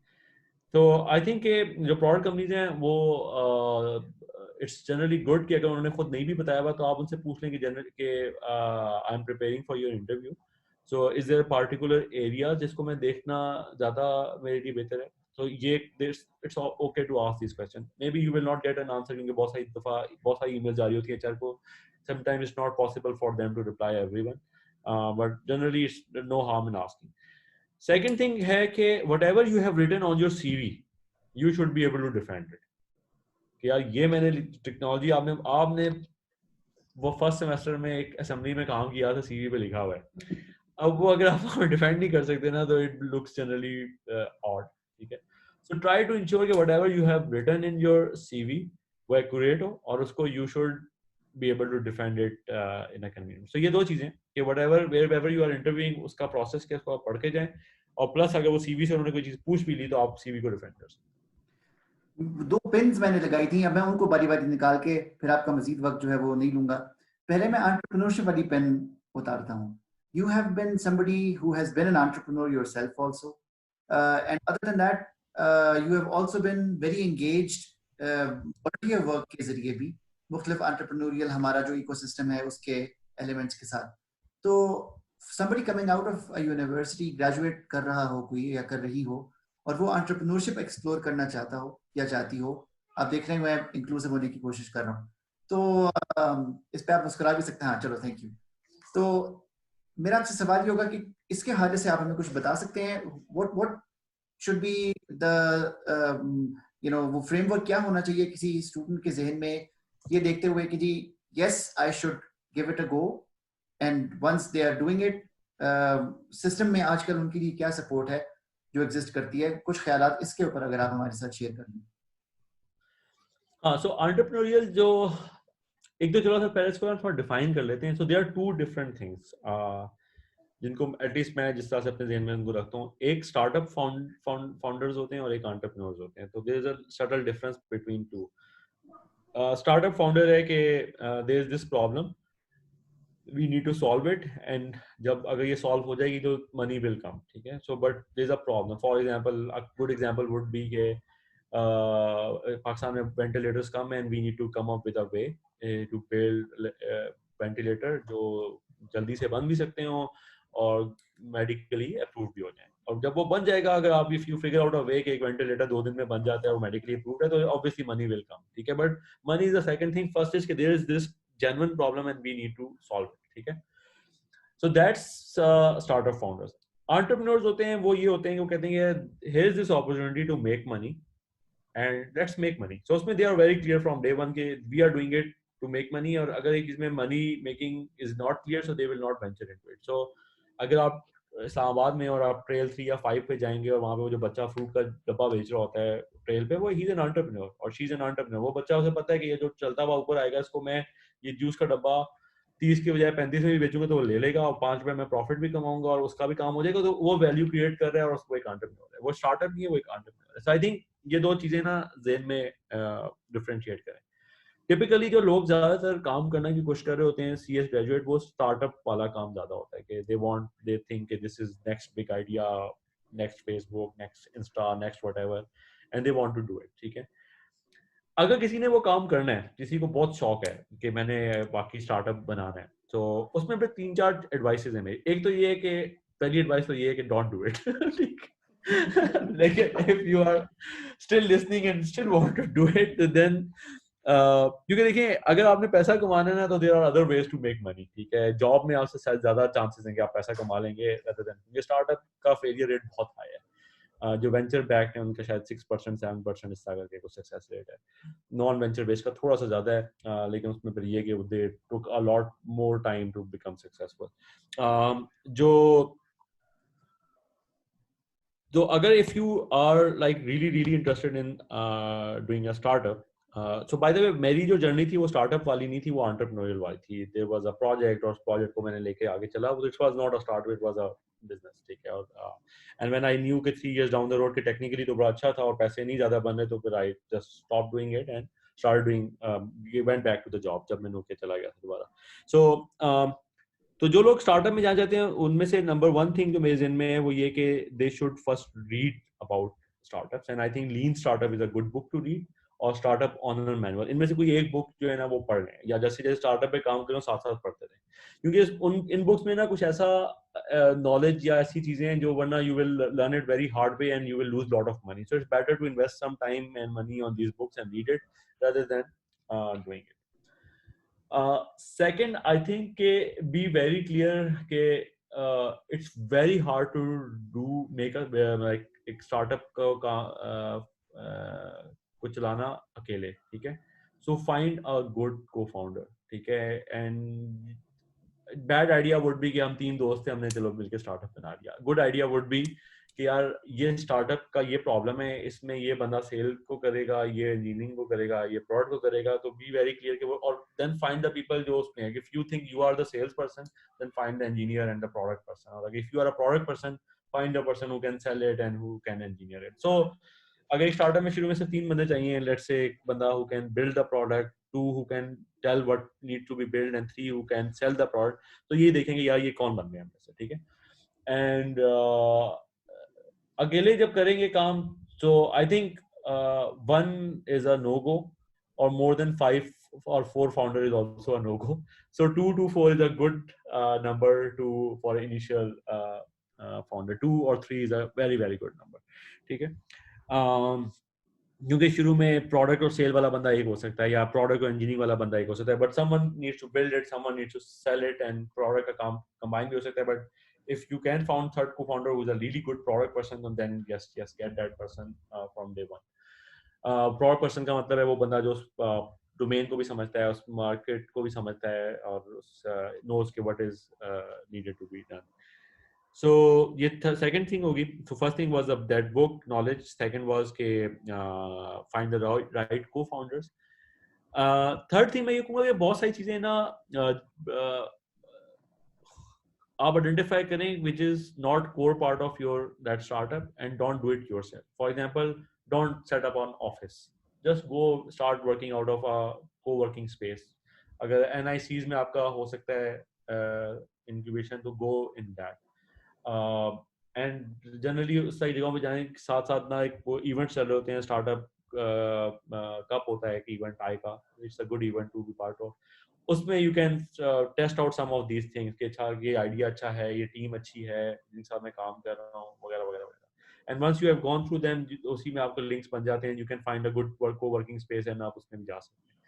तो आई थिंक कि जो प्रोडक्ट कंपनीज हैं वो इट्स जनरली गुड कि अगर उन्होंने खुद नहीं भी बताया हुआ तो आप उनसे पूछ लें कि जनरल के I am preparing for your interview, so is there particular area जिसको मैं देखना ज़्यादा मेरे लिए बेहतर है. तो ये it's okay to ask this question. Maybe you will not get an answer, क्योंकि बहुत सारी ईमेल जारी होती है एचआर को. Sometimes it's not possible for them to reply everyone, but generally it's no harm in asking. Second thing है कि whatever you have written on your CV, you should be able to defend it. कि यार ये मैंने technology आपने वो first semester में एक असेंबली में काम किया था, CV पे लिखा हुआ है. अब वो अगर आप डिफेंड नहीं कर सकते ना, तो इट लुक्स जनरली ऑड. ठीक है. सो ट्राई टू इंश्योर कि whatever you have written in your CV वो एक्यूरेट हो, और उसको you should be able to defend it in a convenient. So ये दो चीजें कि wherever you are interviewing उसका प्रोसेस क्या, उसको आप पढ़ के जाएं, और प्लस अगर वो CV से उन्होंने कोई चीज पूछ भी ली तो आप CV को डिफेंड कर सकते. दो पिन्स मैंने लगाई थी, अब मैं उनको बारी बारी निकाल के फिर आपका मजीद वक्त जो है वो नहीं लूंगा. पहले मैं एंटरप्रेन्योरशिप वाली पेन उतारता हूँ. You have been somebody who has been an entrepreneur yourself also, and other than that, you have also been very engaged volunteer work के जरिए भी मुख्तलिफ entrepreneurial हमारा जो ecosystem है उसके elements के साथ. तो somebody coming out of a university, graduate कर रहा हो कोई या कर रही हो, और वो एंटरप्रेन्योरशिप एक्सप्लोर करना चाहता हो या चाहती हो, आप देख रहे हैं मैं इंक्लूसिव होने की कोशिश कर रहा हूँ, तो इस पे आप मुस्कुरा भी सकते हैं. हाँ चलो, थैंक यू. तो मेरा आपसे सवाल ये होगा कि इसके हवाले से आप हमें कुछ बता सकते हैं, व्हाट शुड बी द वो फ्रेमवर्क क्या होना चाहिए किसी स्टूडेंट के जहन में, ये देखते हुए कि जी yes I should give it a go, and once they are doing it, system में आजकल उनके लिए क्या सपोर्ट है जो एग्जिस्ट करती है, कुछ ख्यालात इसके ऊपर अगर आप हमारे साथ शेयर कर लें। हाँ, सो एंटरप्रेन्योरियल जो एक तो चलो पहले इसको थोड़ा डिफाइन कर लेते हैं. So they are two different things जिनको एटलीस्ट मैं जिस तरह से अपने ज़हन में उनको रखता हूँ. एक स्टार्टअप फाउंडर्स होते हैं और एक एंटरप्रेन्योर्स होते हैं. तो there is a subtle difference between two. Startup founder है कि there is this problem, we need to solve it, and जब अगर ये सॉल्व हो जाएगी तो मनी विल कम. ठीक है. So but there is a problem. For example, a good example would be के पाकिस्तान में वेंटिलेटर्स कम and we need to come up with a way to build ventilator जो जल्दी से बन भी सकते हो और मेडिकली अप्रूव भी हो जाए. और जब वो बन जाएगा, अगर आप if you figure out a way कि एक वेंटिलेटर 2 दिन में बन जाता है और मेडिकली अप्रूव्ड है, तो ऑब्वियसली मनी विल कम. ठीक है. But money is the second thing. First is कि there is this genuine problem and we need to solve it. ठीक है. So that's startup founders. Entrepreneurs होते हैं, वो ये होते हैं, वो कहते हैं here is this opportunity to make money and let's make money. So उसमें they are very clear from day one कि we are doing it to make money, और अगर एक इसमें money making is not clear, so they will not venture into it. So अगर आप इस्लामाबाद में और आप ट्रेल 3 या 5 पे जाएंगे और वहाँ पे वो जो बच्चा फ्रूट का डब्बा बेच रहा होता है ट्रेल पे, वो ही इज एन एंटरप्रेन्योर और शी इज एन एंटरप्रेन्योर. वो बच्चा, उसे पता है कि ये जो चलता हुआ ऊपर आएगा, इसको मैं ये जूस का डब्बा 30 की बजाय 35 में भी बेचूंगा तो वो ले लेगा और 5 रुपए में प्रॉफिट भी कमाऊंगा और उसका भी काम हो जाएगा. तो वो वैल्यू क्रिएट कर रहा है और उसको एक एंटरप्रेन्योर है. वो स्टार्टअप नहीं है, वो एक एंटरप्रेन्योर है. सो आई थिंक ये दो चीजें ना ज़हन में डिफरेंशिएट करें. टिपिकली जो लोग ज्यादातर काम करने की कोशिश कर रहे होते हैं सीएस ग्रेजुएट, वो स्टार्टअप वाला काम ज्यादा होता है कि they think this is next big idea, next Facebook, next Insta, next whatever, and they want to do it. ठीक है. अगर किसी ने वो काम करना है, किसी को बहुत शौक है कि मैंने बाकी स्टार्टअप बनाना है, तो उसमें फिर 3-4 एडवाइसेज हैं मेरी. एक तो ये है कि पहली एडवाइस तो ये है कि डोंट डू इट. ठीक. लेकिन if you are still listening and still want to do it, then क्योंकि देखिए, अगर आपने पैसा कमाना है ना, तो there are other ways to make money. ठीक है. जॉब में आपसे शायद ज्यादा चांसेस हैं कि आप पैसा कमा लेंगे rather than, ये स्टार्टअप का फेलियर रेट बहुत हाई है. जो वेंचर बैक है उनका शायद 6% 7% इस तरह करके कुछ सक्सेस रेट है. नॉन वेंचर बेस का थोड़ा सा ज्यादा है, लेकिन उसमें फिर ये कि they took a lot more time to become successful. जो तो अगर if you are like really really interested in doing a startup, so by the way मेरी जो जर्नी थी वो स्टार्टअप वाली नहीं थी, वो एंटरप्रेन्योरियल वाली थी. देयर वाज अ प्रोजेक्ट और उस प्रोजेक्ट को मैंने लेके आगे चला. It was not a startup, it was a business. ठीक है. और एंड व्हेन आई न्यू कि 3 इयर्स डाउन द रोड कि टेक्निकली तो बड़ा अच्छा था और पैसे नहीं ज्यादा बन रहे, तो फिर I just stop doing it and start doing went back to the job जब मैं नोकिया चला गया था दोबारा. सो तो जो लोग स्टार्टअप में जाना चाहते हैं, उनमें से नंबर 1 थिंग जो मेरे ज़हन में है वो ये कि they should first read about startups, and I think lean startup is a good book to read, और स्टार्टअप ऑनर मैनुअल, इनमें से कोई एक बुक जो है ना वो पढ़ लें, या जैसे जैसे स्टार्टअप पे काम करें साथ साथ पढ़ते रहें. क्योंकि इन बुक्स में ना कुछ ऐसा नॉलेज या ऐसी चीजें हैं जो वरना you will learn it very hard way and you will lose lot of money. So it's better to invest some time and money on these books and read it rather than doing it. Second, I think के be very clear के it's very hard to make a like एक startup को चलाना अकेले. ठीक है. So find a good co-founder. ठीक है. And bad idea would be कि हम 3 दोस्त थे, हमने चलो मिलकर स्टार्टअप बना लिया. गुड आइडिया वुड बी कि यार ये स्टार्टअप का ये प्रॉब्लम है, इसमें ये बंदा सेल को करेगा, ये इंजीनियरिंग को करेगा, ये प्रोडक्ट को करेगा. तो बी वेरी क्लियर कि वो, और देन फाइंड द पीपल जो उसमें है. If you think you are the sales person, then find the engineer and the product person. और if you are a product person, find the person who can sell it and who can engineer it. So अगर startup में शुरू में से 3 बंदे चाहिए, let's say एक बंदा who can build the product, 2 who can tell what need to be build, and 3 who can sell the product. तो ये देखेंगे यार ये कौन बन गए हम से. ठीक है. एंड अकेले जब करेंगे काम, so I think 1 is a no go, or more than 5 or 4 founder is also a no go. So 2 to 4 is a good number to for initial founder. 2 or 3 is a very very good number. ठीक है. क्योंकि शुरू में product और cell वाला बंदा एक हो सकता है, या प्रोडक्ट और इंजीनियरिंग वाला बंदा एक हो सकता है, but someone needs to build it, someone needs to sell it, and product का काम कंबाइन भी हो सकता है. But if you can found third co-founder who is a really good product person, then yes get that person from day one. Broad person का मतलब है वो बंदा जो डोमेन को भी समझता है, उस मार्केट को भी समझता है और उस नोज के what is needed to be done. So ये second thing होगी. So first thing was that book knowledge. Second was के find the right co-founders. Third thing मैं ये कहूँगा कि बहुत सारी चीजें ना आप identify करें which is not core part of your that startup and don't do it yourself. For example, don't set up an office. Just go start working out of a co-working space. अगर NICs में आपका हो सकता है incubation तो go in that. And generally उस सारी जगहों पे जाने के साथ साथ ना एक वो इवेंट चल रहे होते हैं स्टार्टअप कप होता है एक इवेंट आई का, it's a good event to be part of. उसमें you can test out some of these things कि अच्छा ये आइडिया अच्छा है, ये टीम अच्छी है जिनके साथ मैं काम कर रहा हूँ वगैरह वगैरह वगैरह. And once you have gone through them उसी में आपके लिंक्स बन जाते हैं, you can find a good working space and आप उसमें भी जा सकते हैं.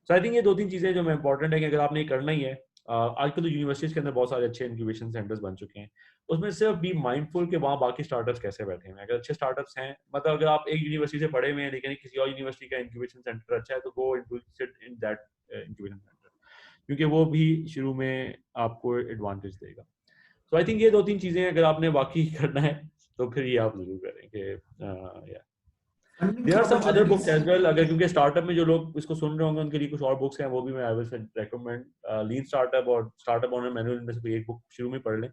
सो आई थिंक ये 2-3 चीजें जो इंपॉर्टेंट है कि अगर आपने करना ही है. आजकल तो यूनिवर्सिटीज के अंदर बहुत सारे अच्छे इंक्यूबेशन सेंटर्स बन चुके हैं. उसमें सिर्फ बी माइंडफुल कि वहाँ बाकी स्टार्टअप्स कैसे बैठे हैं. अगर अच्छे स्टार्टअप्स हैं, मतलब अगर आप एक यूनिवर्सिटी से पढ़े हुए हैं लेकिन किसी और यूनिवर्सिटी का इंक्यूबेशन सेंटर अच्छा है तो go into sit in that incubation centre, क्योंकि वो भी शुरू में आपको एडवांटेज देगा. तो आई थिंक ये 2-3 चीजें अगर आपने बाकी करना है तो फिर ये आप जरूर करें कि फंडिंग की there are some other books opportunities. As well. अगर क्योंकि स्टार्टअप में जो लोग इसको सुन रहे होंगे उनके लिए कुछ और बुक्स हैं, वो भी मैं आई विल रेकमेंड. लीन स्टार्टअप और स्टार्टअप ओनर मैनुअल, इनमें से कोई एक बुक शुरू में पढ़ लें.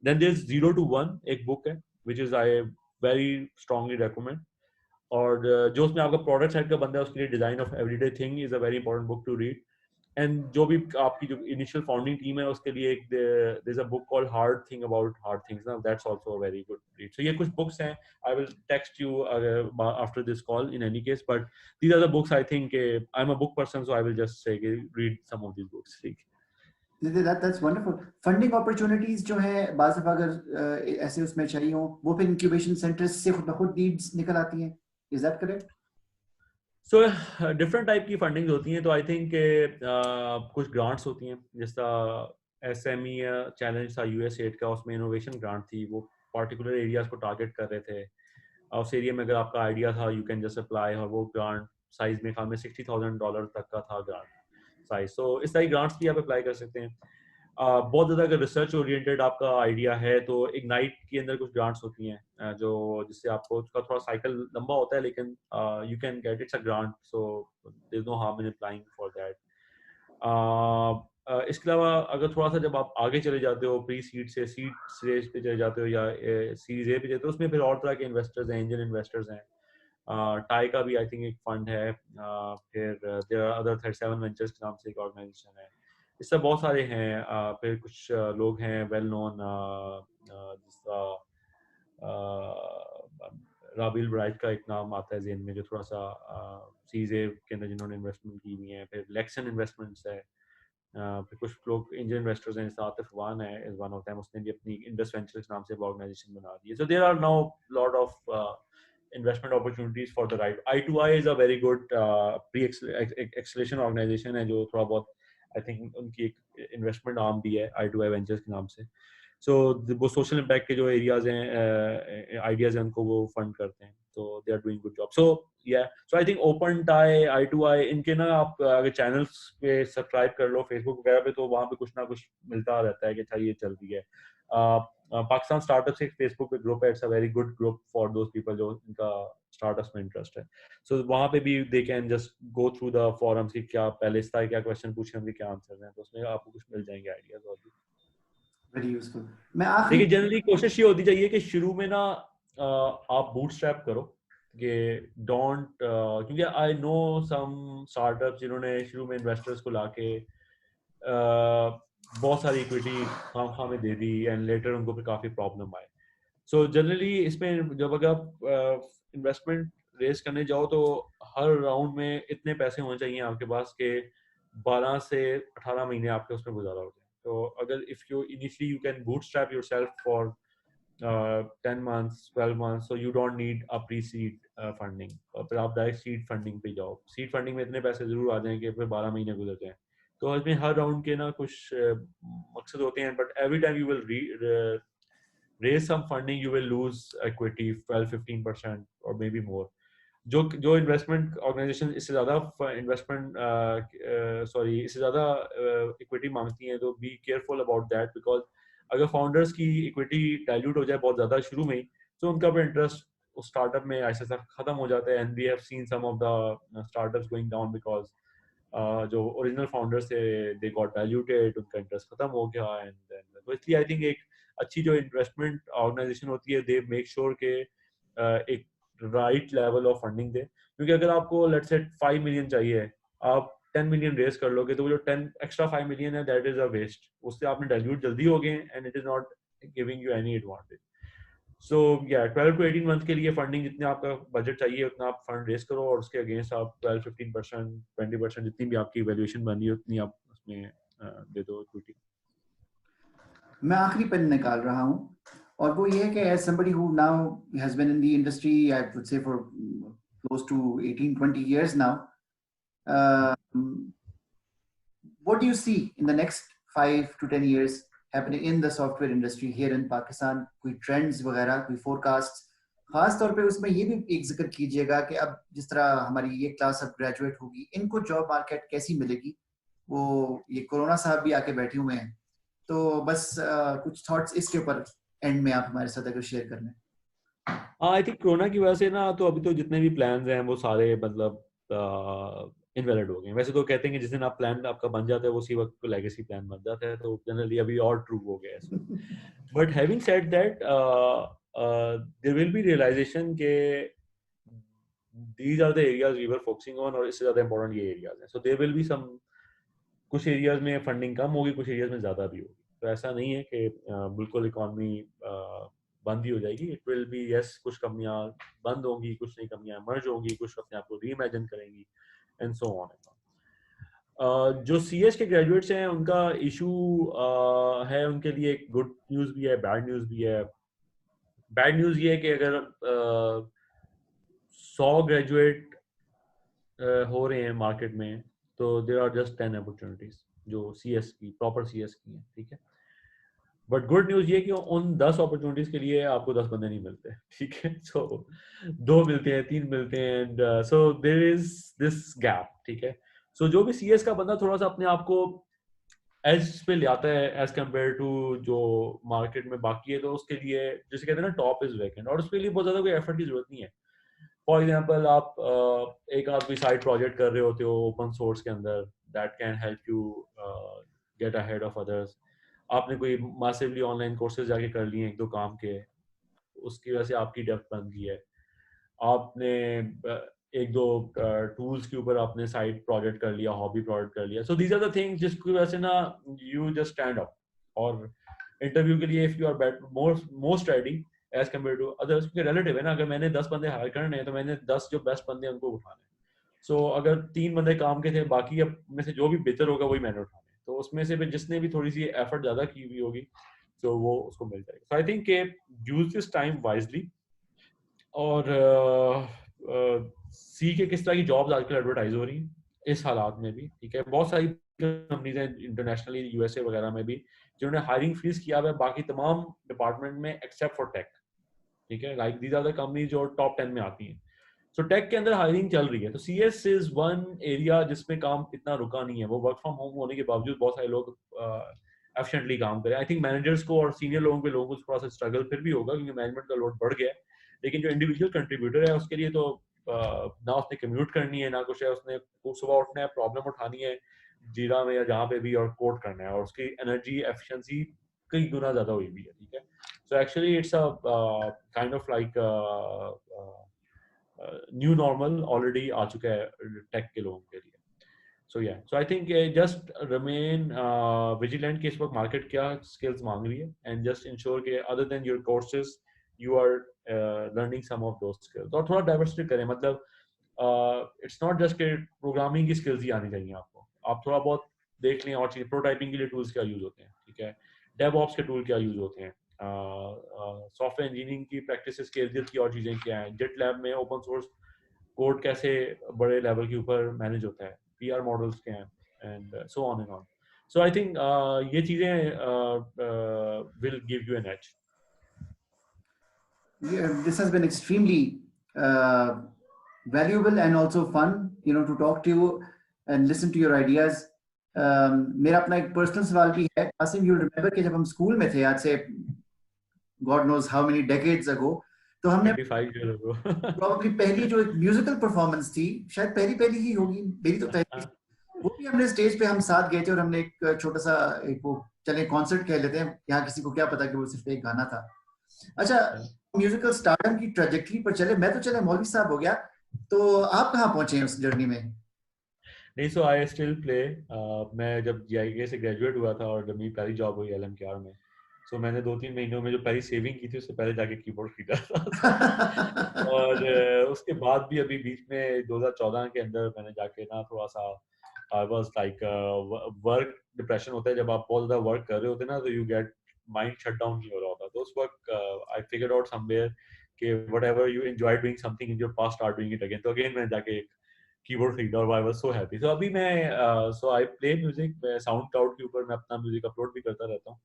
देन देयर इज 0 to 1 एक बुक है which is I very strongly recommend. और जो उसमें आपका प्रोडक्ट साइड का बंदा है उसके लिए design of everyday thing is a very important book to read. And जो भी आपकी जो इनिशियल फाउंडिंग टीम है उसके लिए एक there is a book called hard thing about hard things ना, that's also a very good read. So ये कुछ बुक्स हैं. I will text you after this call in any case, but these are the books I think. I am a book person so I will just say read some of these books. ठीक. That's wonderful. Funding opportunities जो है बाज़ दफा अगर ऐसे उसमें चाहिए हो वो फिर इंक्यूबेशन सेंटर्स से खुद ब खुद लीड्स निकल आती हैं. Is that correct? So different type की फंडिंग होती हैं. तो आई थिंक कुछ ग्रांट्स होती हैं, जैसा SME चैलेंज था US8 का, उसमें इनोवेशन ग्रांट थी. वो पर्टिकुलर एरियाज को टारगेट कर रहे थे. उस एरिया में अगर आपका आइडिया था यू कैन जस्ट अप्लाई, और वो ग्रांट साइज में खाल में $60,000 तक का था ग्रांट साइज. सो इस तरह ग्रांट्स भी आप अप्लाई कर सकते हैं. बहुत ज़्यादा अगर रिसर्च ओरिएंटेड आपका आइडिया है तो इग्नाइट के अंदर कुछ ग्रांट्स होती हैं जो जिससे आपको उसका थोड़ा साइकिल लंबा होता है, लेकिन you can get it's a grant. So there is no harm in applying for that. इसके अलावा अगर थोड़ा सा जब आप आगे चले जाते हो प्री सीड से सीड स्टेज पे चले जाते हो या सीरीज ए पे जाते हो, उसमें फिर और तरह के इन्वेस्टर्स हैं, एंजल इन्वेस्टर्स हैं. टाई का भी आई थिंक एक फंड है. फिर देयर आर अदर 37 वेंचर्स के नाम से एक ऑर्गेनाइजेशन है. इससे बहुत सारे हैं. फिर कुछ लोग हैं वेल नोन, जिसका राबिल ब्राइट का एक नाम आता है जेन में, जो थोड़ा सा सीजे के अंदर जिन्होंने इन्वेस्टमेंट की हुई है. फिर लेक्सन इन्वेस्टमेंट्स है. फिर कुछ लोग एंजल इन्वेस्टर्स हैं, जैसे आतिफ वान है इज वन ऑफ देम. उसने भी अपनी इंडस वेंचर्स नाम से ऑर्गेनाइजेशन बना दी है. So there are now lot of investment opportunities for the right. I2I is a very good pre-acceleration organization है जो थोड़ा बहुत I think उनकी एक investment arm भी है I2I Ventures के नाम से. So वो social impact के जो areas हैं, ideas हैं, उनको वो fund करते हैं. So they are doing good job. So yeah, so I think OpenTie, I2I, इनके ना आप अगर channels पे subscribe कर लो Facebook वगैरह पे, तो वहाँ पे कुछ ना कुछ मिलता रहता है कि अच्छा ये चल रही है. पाकिस्तान स्टार्टअप्स एक फेसबुक पे ग्रुप है. It's a very good group for those people जो इनका स्टार्टअप्स में इंटरेस्ट है. सो वहाँ पे भी they can just go through the forums कि क्या पहले इस तरह क्या क्वेश्चन पूछे, उनके क्या आंसर हैं, तो उसमें आपको कुछ मिल जाएंगे आइडियाज. और भी वेरी यूजफुल. मैं आखिरी देखिए जनरली कोशिश ये होती चाहिए कि शुरू में ना आप बूटस्ट्रैप करो कि डोंट, क्योंकि आई नो सम स्टार्टअप्स जिन्होंने शुरू में इन्वेस्टर्स को लाके बहुत सारी इक्विटी खाम में दे दी एंड लेटर उनको फिर काफ़ी प्रॉब्लम आए. सो जनरली इसमें जब अगर आप इन्वेस्टमेंट रेस करने जाओ तो हर राउंड में इतने पैसे होने चाहिए आपके पास के 12 से 18 महीने आपके उसमें गुजारा हो जाए. तो अगर if you initially you can bootstrap yourself for 10 months 12 months, so you don't need a pre-seed funding. और फिर आप डायरेक्ट सीड फंडिंग पे जाओ. सीड फंडिंग में इतने पैसे जरूर आ जाएंगे, फिर 12 महीने गुजर जाएं. तो इसमें हर राउंड के ना कुछ मकसद होते हैं, but every time you will raise some funding you will lose equity 12-15% or maybe more. जो इन्वेस्टमेंट ऑर्गेनाइजेशन इससे ज़्यादा इक्विटी मांगती हैं, तो be careful about that, because अगर फाउंडर्स की इक्विटी डाइल्यूट हो जाए बहुत ज़्यादा शुरू में ही, तो उनका भी इंटरेस्ट उस स्टार्टअप में ऐसा खत्म हो जाता है. And we have seen some of the startups going down because जो ओरिजिनल फाउंडर्स थे दे गॉट डाइल्यूटेड, उनका इंटरेस्ट खत्म हो गया. एंड तो इसलिए आई थिंक एक अच्छी जो इन्वेस्टमेंट ऑर्गेनाइजेशन होती है, दे मेक श्योर के एक राइट लेवल ऑफ फंडिंग दे. क्योंकि अगर आपको लेट्स से 5 मिलियन चाहिए, आप 10 मिलियन रेज कर लोगे, तो वो जो 10 एक्स्ट्रा 5 मिलियन है दैट इज अ वेस्ट. उससे आपने डाइल्यूट जल्दी हो गए and it is not giving you any advantage. So yeah 12 to 18 month के लिए फंडिंग जितने आपका बजट चाहिए उतना आप फंड रेज करो, और उसके अगेंस्ट आप 12-15%, 20% जितनी भी आपकी वैल्यूएशन बनी है उतनी आप उसमें दे दो इक्विटी. मैं आखिरी पेन निकाल रहा हूँ, और वो ये है कि as somebody who now has been in the industry, I would say for close to 18-20 years now, what do you see in the next 5 to 10 years happening in the software industry here in Pakistan? कोई trends वगैरह, कोई forecasts? खास तौर पे उसमें ये भी एक जिक्र कीजिएगा कि अब जिस तरह हमारी ये क्लास अब ग्रेजुएट होगी, इनको जॉब मार्केट कैसी मिलेगी? वो ये कोरोना साहब भी आके बैठे हुए हैं, तो बस कुछ थॉट्स इसके ऊपर एंड में आप हमारे साथ अगर शेयर कर लें. हाँ, आई थिंक कोरोना की वजह से ना, तो अभी तो जितने भी प्लान्स हैं वो सारे मतलब इनवैलिड हो गए. वैसे तो कहते हैं कि जिस दिन आप प्लान आपका बन जाता है वो उसी वक्त लेगेसी प्लान बन जाता है, तो जनरली अभी और ट्रू हो गया है. But having said that, there will be realisation के these are the areas we were focusing on, और इससे ज्यादा इंपॉर्टेंट ये एरियाज हैं. So there will be some, कुछ एरियाज में फंडिंग कम होगी, कुछ एरियाज में ज्यादा भी होगी. तो ऐसा नहीं है कि बिल्कुल इकॉनमी बंद ही हो जाएगी. इट विल बी यस, कुछ कंपनियां बंद होंगी, कुछ नई कंपनियां मर्ज होंगी, कुछ अपने आप को रीइमेजिन करेंगी, and so on and on. जो सीएस के ग्रेजुएट्स हैं उनका इशू है, उनके लिए एक गुड न्यूज भी है, बैड न्यूज भी है. बैड न्यूज ये है कि अगर 100 ग्रेजुएट हो रहे हैं मार्केट में, तो देयर आर जस्ट 10 अपॉर्चुनिटीज जो सीएस की, प्रॉपर सीएस की हैं. ठीक है. बट गुड न्यूज ये कि उन 10 अपॉर्चुनिटीज के लिए आपको 10 बंदे नहीं मिलते. ठीक है. सो 2 मिलते हैं, 3 मिलते हैं, and so there is this gap. ठीक है. सो जो भी सीएस का बंदा थोड़ा सा अपने आप को एज पे ले आता है एज कम्पेयर टू जो मार्केट में बाकी है, तो उसके लिए जैसे कहते हैं ना, टॉप इज वैकेंट, और उसके लिए बहुत ज्यादा कोई एफर्ट की जरूरत नहीं है. फॉर एग्जाम्पल, आप एक आध कोई साइड प्रोजेक्ट कर रहे होते हो ओपन सोर्स के अंदर, that can help you get ahead of others. आपने कोई मैसिवली ऑनलाइन कोर्सेज जाके कर लिए एक दो काम के, उसकी वजह से आपकी डेप्थ बन गई है. आपने एक दो टूल्स के ऊपर आपने साइड प्रोजेक्ट कर लिया, हॉबी प्रोजेक्ट कर लिया. So these are the things जिसकी वजह से ना यू जस्ट स्टैंड अप, और इंटरव्यू के लिए if you are most ready as compare to others, क्योंकि रिलेटिव है ना. अगर मैंने 10 बंदे हायर करने हैं, तो मैंने 10 जो बेस्ट बंदे हैं उनको उठाने. सो अगर 3 बंदे काम के थे, बाकी में से जो भी बेहतर होगा वही मैंने उठाने. तो उसमें से भी जिसने भी थोड़ी सी एफर्ट ज्यादा की हुई होगी, तो वो उसको मिल जाएगा. सो आई थिंक के यूज दिस टाइम वाइजली, और सी के किस तरह की जॉब्स आजकल एडवर्टाइज हो रही हैं इस हालात में भी. ठीक है. बहुत सारी कंपनीज हैं इंटरनेशनली, यूएसए वगैरह में भी, जिन्होंने हायरिंग फ्रीज किया हुआ है बाकी तमाम डिपार्टमेंट में एक्सेप्ट फॉर टेक. ठीक है. Like these are the companies जो टॉप 10 में आती हैं. सो टेक के अंदर हायरिंग चल रही है. तो सीएस इज वन एरिया जिसमें काम इतना रुका नहीं है. वो वर्क फ्रॉम होम होने के बावजूद बहुत सारे लोग एफिशिएंटली काम करें. आई थिंक मैनेजर्स को और सीनियर लोगों को थोड़ा सा स्ट्रगल फिर भी होगा, क्योंकि मैनेजमेंट का लोड बढ़ गया है. लेकिन जो इंडिविजुअल कंट्रीब्यूटर है उसके लिए तो ना उसने कम्यूट करनी है, ना कुछ है. उसने सुबह उठना है, प्रॉब्लम उठानी है जीरा में या जहाँ पे भी, और कोड करना है, और उसकी एनर्जी एफिशिएंसी कई गुना ज्यादा हुई भी है. ठीक है. So actually it's a kind of like new normal already आ चुका है टेक के लोगों के लिए. सो या, so I think just remain vigilant कि इस वक्त मार्केट क्या स्किल्स मांग रही है, एंड जस्ट इंश्योर के other than your courses you are learning some of those skills. और थोड़ा डाइवर्सिटी करें. मतलब इट्स नॉट जस्ट के प्रोग्रामिंग की स्किल्स ही आनी चाहिए आपको. आप थोड़ा बहुत देख लें और चीज़, प्रोटाइपिंग के लिए टूल्स क्या यूज होते हैं. ठीक है. डेवऑप्स के टूल क्या यूज होते हैं, सॉफ्टवेयर इंजीनियरिंग की प्रैक्टिसेस के इर्द की और चीज़ें क्या हैं, जिट लैब में ओपन सोर्स कोड कैसे बड़े लेवल के ऊपर मैनेज होता है, पीआर मॉडल्स क्या हैं, and so on and on. So I think ये चीज़ें will give you an edge. This has been extremely uh, valuable and also fun, you know, to talk to you and listen to your ideas. मेरा अपना एक personal सवाल भी है Asim, you remember कि जब हम स्कूल में थे आज से God knows how many decades ago, तो हमने 25 years ago. प्रॉब्ली पहली जो एक म्यूजिकल परफॉर्मेंस थी, शायद पहली ही होगी, मेरी तो पहली, वो भी हमने स्टेज पे हम साथ गए थे और हमने एक छोटा सा एक वो चले कॉन्सर्ट कह लेते हैं, यहाँ किसी को क्या पता कि वो सिर्फ एक गाना था। अच्छा, म्यूजिकल स्टारडम की ट्रैजेक्टरी पर चले, मैं तो चले मौलवी साहब हो गया, तो आप कहाँ पहुंचे हैं उस जर्नी में? नहीं, सो आई स्टिल प्ले। मैं जब जीआईके से ग्रेजुएट हुआ था और जब मेरी पहली जॉब हुई एलएमकेआर में, सो मैंने 2-3 महीनों में जो पहली सेविंग की थी उससे पहले जाके कीबोर्ड खरीदा था। और उसके बाद भी अभी बीच में 2014 के अंदर मैंने जाके ना थोड़ा सा I was like work depression होता है जब आप बहुत ज्यादा वर्क कर रहे होते हैं ना, तो you get mind shut down नहीं हो रहा होता। तो उस वक्त आई फिगर्ड आउट समवेयर कि whatever you enjoy doing something in your past, start doing it again. तो अगेन मैंने जाके कीबोर्ड खरीदा और आई वाज सो हैप्पी। तो अभी मैं सो आई प्ले म्यूजिक, मैं साउंड क्लाउड के ऊपर मैं अपना म्यूजिक अपलोड भी करता रहता हूँ।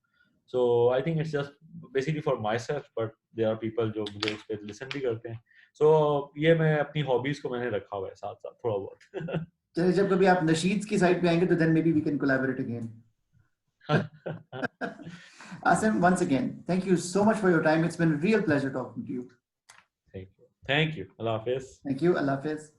So I think it's just basically for my self, but there are people जो मुझे उस पर लिसन भी करते हैं। सो ये मैं अपनी हॉबीज को मैंने रखा हुआ है साथ साथ थोड़ा बहुत। चलिए, जब कभी आप नशीद की साइड पे आएंगे तो then maybe we can collaborate again. Asim, once again, thank you so much for your time. It's been a real pleasure talking to you. Thank you, thank you. Allah Hafiz. Thank you. Allah Hafiz.